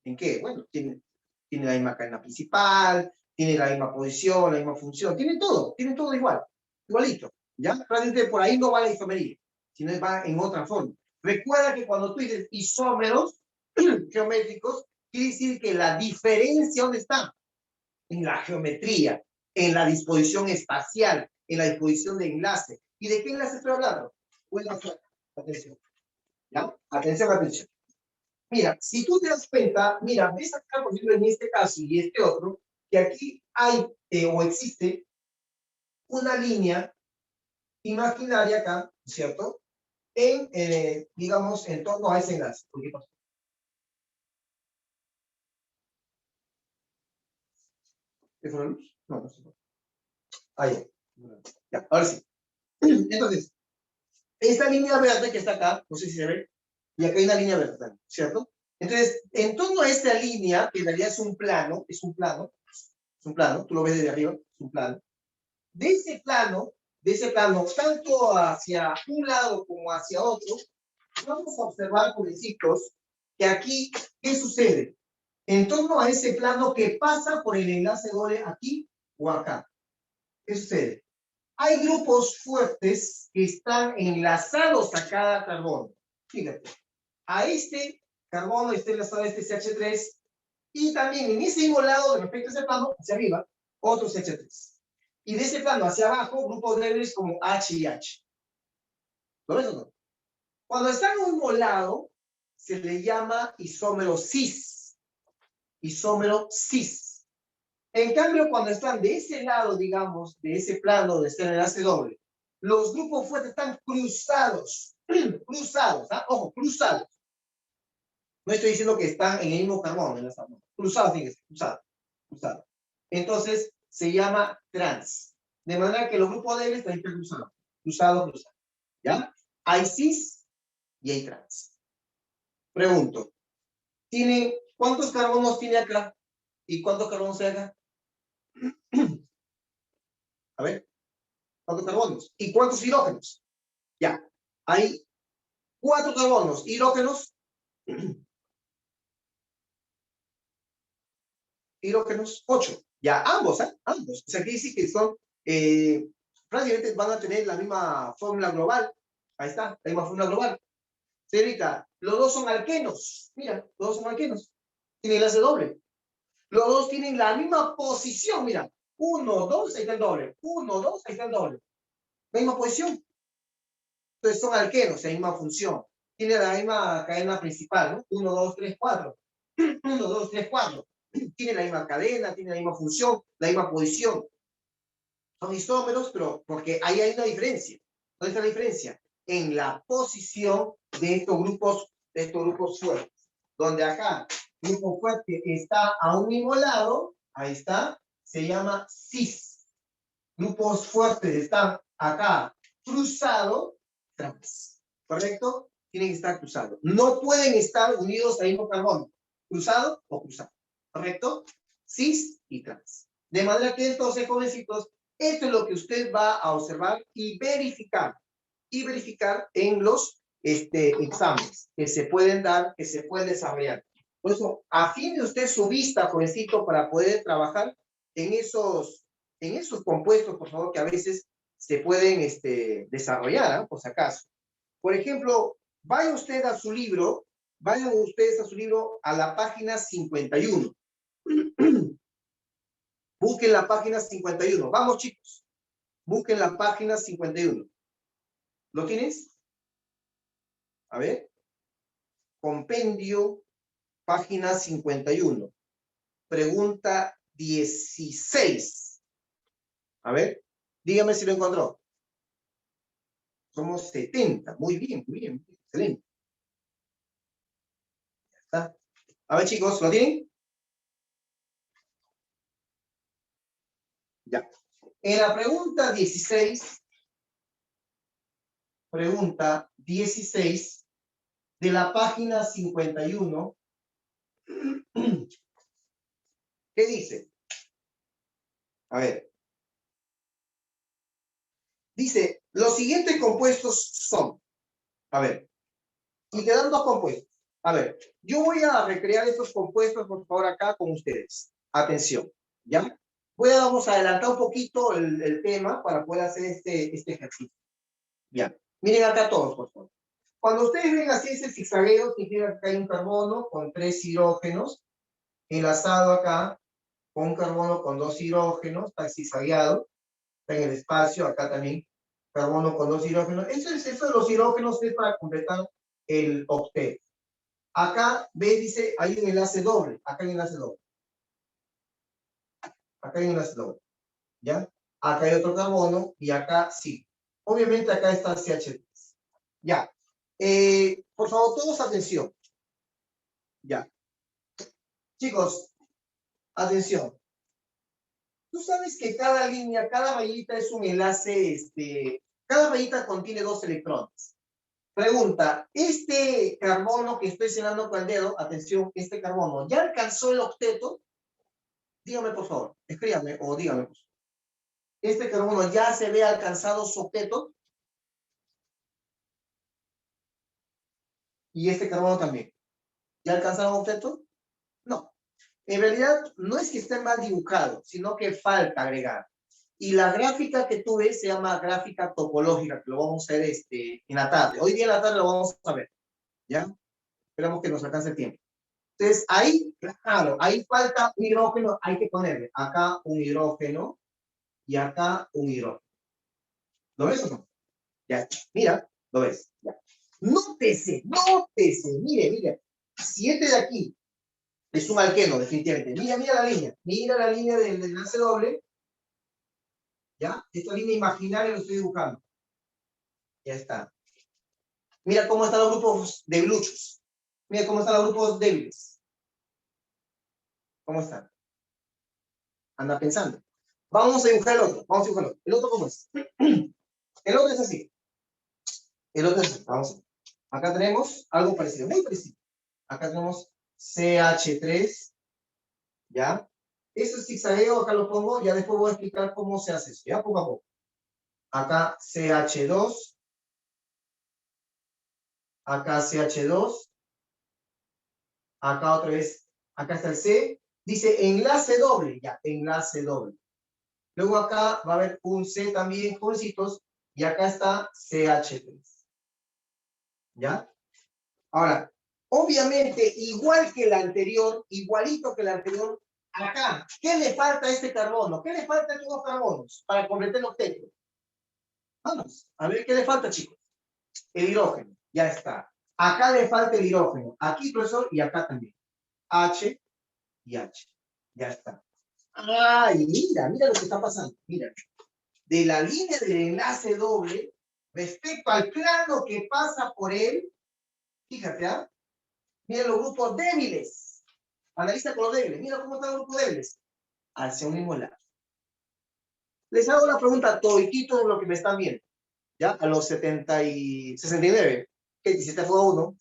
¿en qué? Bueno, tienen la misma cadena principal, tienen la misma posición, la misma función, tienen todo igual, igualito. ¿Ya? Realmente por ahí no va la isomería, sino va en otra forma. Recuerda que cuando tú dices isómeros geométricos, quiere decir que la diferencia, ¿dónde está? En la geometría, en la disposición espacial, en la disposición de enlace. ¿Y de qué enlace estoy hablando? Bueno, atención. ¿Ya? Atención, atención. Mira, si tú te das cuenta, mira, ves acá, por ejemplo, en este caso y este otro, que aquí hay o existe una línea imaginaria acá, ¿cierto? Digamos, en torno a ese enlace. ¿Por qué pasó? ¿Qué fue la luz? No, no se fue. Ahí. Ya, ahora sí. Entonces, esta línea verde que está acá, no sé si se ve, y acá hay una línea verde, ¿cierto? Entonces, en torno a esta línea, que en realidad es un plano, tú lo ves desde arriba, es un plano. De ese plano, tanto hacia un lado como hacia otro, vamos a observar, jovencitos, que aquí, ¿qué sucede? En torno a ese plano que pasa por el enlace doble aquí o acá. ¿Qué sucede? Hay grupos fuertes que están enlazados a cada carbono. Fíjate, a este carbono está enlazado a este CH3 Y también en ese mismo lado, de respecto a ese plano, hacia arriba, otros H3. Y de ese plano hacia abajo, grupos débiles como H y H. ¿Lo ves o no? Cuando están en un mismo lado, se le llama isómero cis. Isómero cis. En cambio, cuando están de ese lado, digamos, de ese plano donde está el enlace doble, los grupos fuertes están cruzados. Cruzados, ¿ah? Ojo, cruzados. No estoy diciendo que están en el mismo carbono, cruzados, fíjense, cruzados. Entonces, se llama trans. De manera que los grupos débiles están cruzados. Cruzados. ¿Ya? Hay cis y hay trans. Pregunto, ¿cuántos carbonos tiene acá? ¿Y cuántos carbonos hay acá? A ver, ¿cuántos carbonos? ¿Y cuántos hidrógenos? Ya, hay 4 carbonos. ¿Hidrógenos? Hidrógenos, 8. Ya, ambos, ¿eh? Ambos. O sea, quiere decir que son, prácticamente van a tener la misma fórmula global. Ahí está, la misma fórmula global. Señorita, los dos son alquenos. Mira, los dos son alquenos. Tienen enlace doble. Los dos tienen la misma posición, mira. 1, 2, ahí está el doble. 1, 2, ahí está el doble. La misma posición. Entonces son alquenos, la misma función. Tiene la misma cadena principal, ¿no? 1, 2, 3, 4. 1, 2, 3, 4. Tiene la misma cadena, tiene la misma función, la misma posición. Son isómeros, pero porque ahí hay una diferencia. ¿Dónde está la diferencia? En la posición de estos grupos fuertes. Donde acá, grupo fuerte está a un mismo lado, ahí está, se llama cis. Grupos fuertes están acá cruzados, trans. ¿Correcto? Tienen que estar cruzados. No pueden estar unidos al mismo carbono. Cruzado o cruzado. ¿Correcto? Cis y trans. De manera que entonces, jovencitos, esto es lo que usted va a observar y verificar. Y verificar en los exámenes que se pueden dar, que se pueden desarrollar. Por eso, afine usted su vista, jovencito, para poder trabajar en esos compuestos, por favor, que a veces se pueden desarrollar, ¿eh? Por si acaso. Por ejemplo, vayan ustedes a su libro a la página 51. Busquen la página 51. Vamos, chicos. Busquen la página 51. ¿Lo tienes? A ver. Compendio, página 51. Pregunta 16. A ver. Dígame si lo encontró. Somos 70. Muy bien, muy bien. Excelente. Ya está. A ver, chicos, ¿lo tienen? Ya. En la pregunta 16 de la página 51, ¿qué dice? A ver. Dice, los siguientes compuestos son, a ver, y te dan 2 compuestos. A ver, yo voy a recrear estos compuestos, por favor, acá con ustedes. Atención, ¿ya? Vamos a adelantar un poquito el tema para poder hacer este ejercicio. Ya, miren acá todos, por favor. Cuando ustedes ven así ese zigzagueo, significa que hay un carbono con 3 hidrógenos, enlazado acá, con un carbono con 2 hidrógenos, está zigzagueado, está en el espacio, acá también, carbono con 2 hidrógenos. Eso de los hidrógenos es para completar el octeto. Acá, ¿ves? Dice, hay un enlace doble, acá hay un enlace doble. Acá hay un enlace doble, ¿ya? Acá hay otro carbono y acá sí. Obviamente acá está CH3. Ya. Por favor, todos atención. Ya. Chicos, atención. Tú sabes que cada línea, cada rayita es un enlace, cada rayita contiene 2 electrones. Pregunta, este carbono que estoy señalando con el dedo, atención, este carbono, ¿ya alcanzó el octeto? Dígame, por favor, escríbame o dígame, por favor. ¿Este carbono ya se ve alcanzado su octeto? Y este carbono también. ¿Ya alcanzaron octeto? No. En realidad, no es que esté mal dibujado, sino que falta agregar. Y la gráfica que tú ves se llama gráfica topológica, que lo vamos a ver en la tarde. Hoy día en la tarde lo vamos a ver. ¿Ya? Esperamos que nos alcance el tiempo. Entonces, ahí, claro, ahí falta un hidrógeno, hay que ponerle acá un hidrógeno y acá un hidrógeno. ¿Lo ves o no? Ya, mira, lo ves. Ya. Nótese, mire. Si este de aquí es un alqueno, definitivamente. Mira la línea del enlace doble. ¿Ya? Esta línea imaginaria lo estoy dibujando. Ya está. Mira cómo están los grupos debiluchos. Mira cómo están los grupos débiles. ¿Cómo están? Anda pensando. Vamos a dibujar el otro. ¿El otro cómo es? El otro es así. Vamos a ver. Acá tenemos algo parecido, muy parecido. Acá tenemos CH3. ¿Ya? Eso es zigzagueo, acá lo pongo. Ya después voy a explicar cómo se hace eso. Ya, poco a poco. Acá CH2. Acá CH2. Acá otra vez. Acá está el C. Dice enlace doble. Ya, enlace doble. Luego acá va a haber un C también, jovencitos. Y acá está CH3. ¿Ya? Ahora, obviamente, igual que el anterior, igualito que el anterior, acá, ¿qué le falta a este carbono? ¿Qué le falta a estos dos carbonos para completar el octeto? Vamos, a ver qué le falta, chicos. El hidrógeno, ya está. Acá le falta el hidrógeno. Aquí, profesor, y acá también. H y H. Ya está. Ay, mira lo que está pasando. Mira. De la línea del enlace doble, respecto al plano que pasa por él, fíjate, ¿ah? Mira los grupos débiles. Analiza con los débiles. Mira cómo están los grupos débiles. Hacia un mismo lado. Les hago una pregunta a todititos de lo que me están viendo. ¿Ya? A los 69. Que 17 fue uno.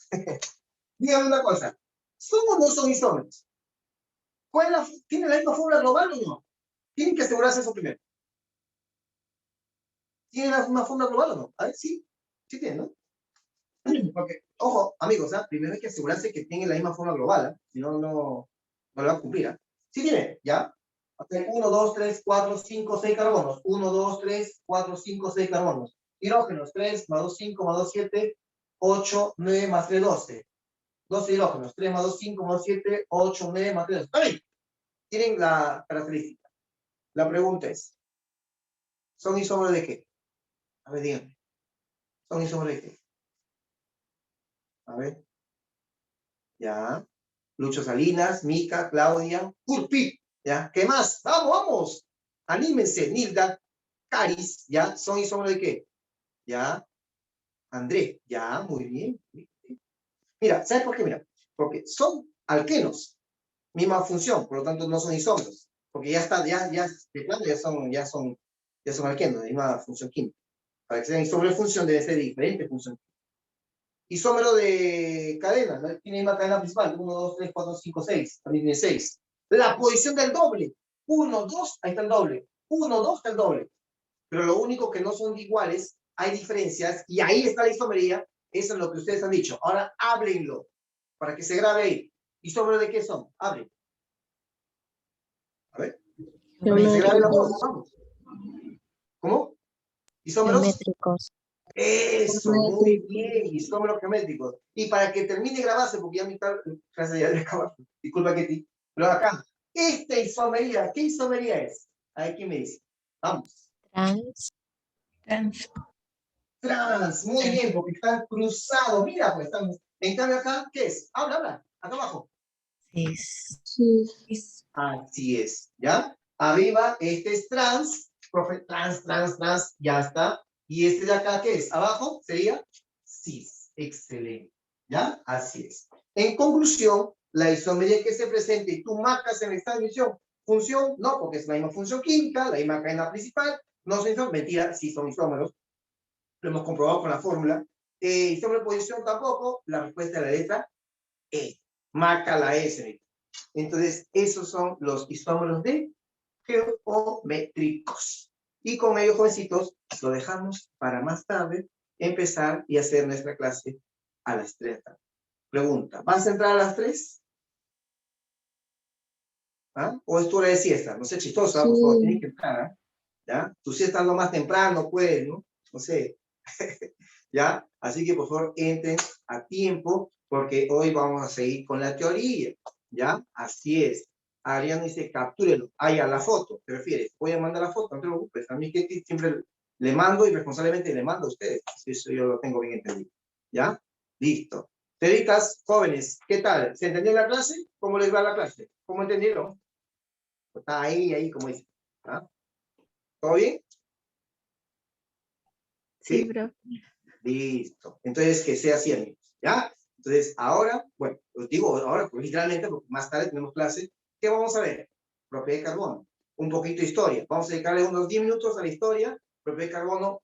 Díganme una cosa. ¿Son o no son isómeros? ¿Tiene la misma fórmula global o no? Tienen que asegurarse eso primero. ¿Tiene una fórmula global o no? A ver, sí. Sí tiene, ¿no? Porque, ojo, amigos, ¿ah? Primero hay que asegurarse que tiene la misma forma global, ¿eh? Si no, no lo va a cumplir. ¿Eh? Sí tiene, ¿ya? 1, 2, 3, 4, 5, 6 carbonos. 1, 2, 3, 4, 5, 6 carbonos. Hidrógenos, 3 más 2, 5 más 2, 7, 8, 9 más 3, 12. 12 hidrógenos, 3 más 2, 5 más 2, 7, 8, 9 más 3, 12. ¡Está bien! Tienen la característica. La pregunta es, ¿son isómeros de qué? A ver, díganme. ¿Son isómeros de qué? A ver. Ya. Lucho Salinas, Mica, Claudia, Urpi, ¿ya? ¿Qué más? ¡Vamos! Anímense, Nilda, Caris, ¿ya? ¿Son isómeros de qué? ¿Ya? André, ¿ya? Muy bien. Mira, ¿sabes por qué? Mira, porque son alquenos, misma función, por lo tanto no son isómeros, porque ya está, ya de plano ya son alquenos, de misma función química. Para que sean isómeros de función debe ser de diferente función. Isómero de cadena, ¿no? Tiene una cadena principal, 1, 2, 3, 4, 5, 6, también tiene 6. La posición del doble, 1, 2, ahí está el doble, 1, 2, está el doble. Pero lo único que no son iguales, hay diferencias, y ahí está la isomería, eso es lo que ustedes han dicho. Ahora háblenlo, para que se grabe ahí. ¿Isómero de qué son? Hablen. A ver. Para que se grabe la voz, vamos. ¿Cómo? ¿Isómeros? Geométricos. Eso, muy bien, isómeros geométricos. Y para que termine de grabarse, porque ya mi clase ya de acabar, disculpa que pero acá, esta isomería, ¿qué isomería es? A ver, ¿quién me dice? Vamos. Trans, muy bien, porque están cruzados, mira, pues están, en cambio acá, ¿qué es? Habla, acá abajo. Sí. Así es, ¿ya? Arriba, este es trans, profe, trans, ya está. Y este de acá, ¿qué es? Abajo sería cis. Excelente. ¿Ya? Así es. En conclusión, la isomería que se presenta y tú marcas en esta división, función, no, porque es la misma función química, la misma cadena principal, no son isómeros, mentira, sí son isómeros, lo hemos comprobado con la fórmula. Isómero de posición tampoco, la respuesta es la letra E. Marca la S. Entonces, esos son los isómeros de geométricos. Y con ellos, jovencitos, lo dejamos para más tarde empezar y hacer nuestra clase a las 3. Pregunta, ¿vas a entrar a las 3? ¿Ah? ¿O es tu hora de siesta? No sé, chistosa, por favor, tienes que entrar. ¿Ah? ¿Ya? Tu siesta lo más temprano, pues, ¿no? No sé. ¿Ya? Así que, por favor, entren a tiempo. porque hoy vamos a seguir con la teoría, ¿ya? Así es. Ariana dice, captúrelo. Ah, ya, la foto, ¿te refieres? Voy a mandar la foto, no te preocupes. A mí que siempre le mando y responsablemente le mando a ustedes. Eso yo lo tengo bien entendido. ¿Ya? Listo. Señoritas, jóvenes, ¿qué tal? ¿Se entendió la clase? ¿Cómo les va la clase? ¿Cómo entendieron? Está ahí, como dice. ¿Ah? ¿Todo bien? Sí, profe. Listo. Entonces, que sea así, amigos. ¿Ya? Entonces, ahora, bueno, os digo ahora, pues, literalmente, porque más tarde tenemos clase. ¿Qué vamos a ver? Propiedad de carbono. Un poquito de historia. Vamos a dedicarle unos 10 minutos a la historia. Propiedad de carbono,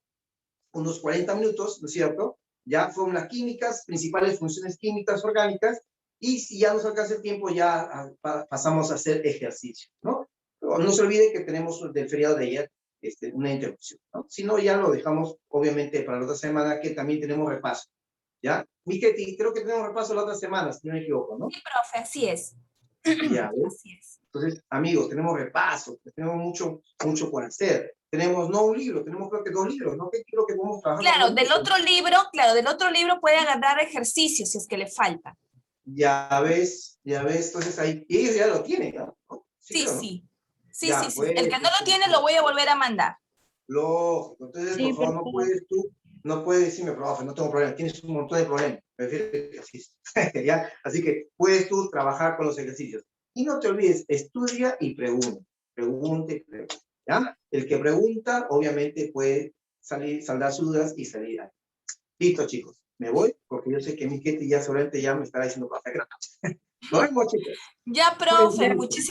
unos 40 minutos, ¿no es cierto? Ya fórmulas químicas, principales funciones químicas orgánicas. Y si ya nos alcanza el tiempo, ya pasamos a hacer ejercicio, ¿no? Pero no se olvide que tenemos del feriado de ayer una interrupción, ¿no? Si no, ya lo dejamos, obviamente, para la otra semana, que también tenemos repaso, ¿ya? Miqueti, creo que tenemos repaso la otra semana, si no me equivoco, ¿no? Sí, profe, así es. Ya, ¿ves? Así es. Entonces, amigos, tenemos repaso, tenemos mucho por hacer. Tenemos no un libro, tenemos creo que 2 libros, ¿no? ¿Qué creo que podemos trabajar? Claro, del otro libro puede agarrar ejercicios si es que le falta. Ya ves, entonces ahí, y ellos ya lo tienen, ¿no? Sí, creo, ¿no? sí. Sí, Ya, sí, sí. pues, El que no lo tiene lo voy a volver a mandar. lógico, entonces, Sí, por favor, no perfecto. puedes tú, no puedes decirme, profe, no tengo problema, tienes un montón de problemas, prefiero ejercicio, ¿ya? Así que puedes tú trabajar con los ejercicios. Y no te olvides, estudia y pregunta, ¿ya? El que pregunta, obviamente, puede saldar sus dudas y salir ahí. Listo, chicos, me voy, porque yo sé que mi gente ya seguramente ya me estará diciendo, profe, gracias. Nos vemos, chicos. Ya, profe, muchísimas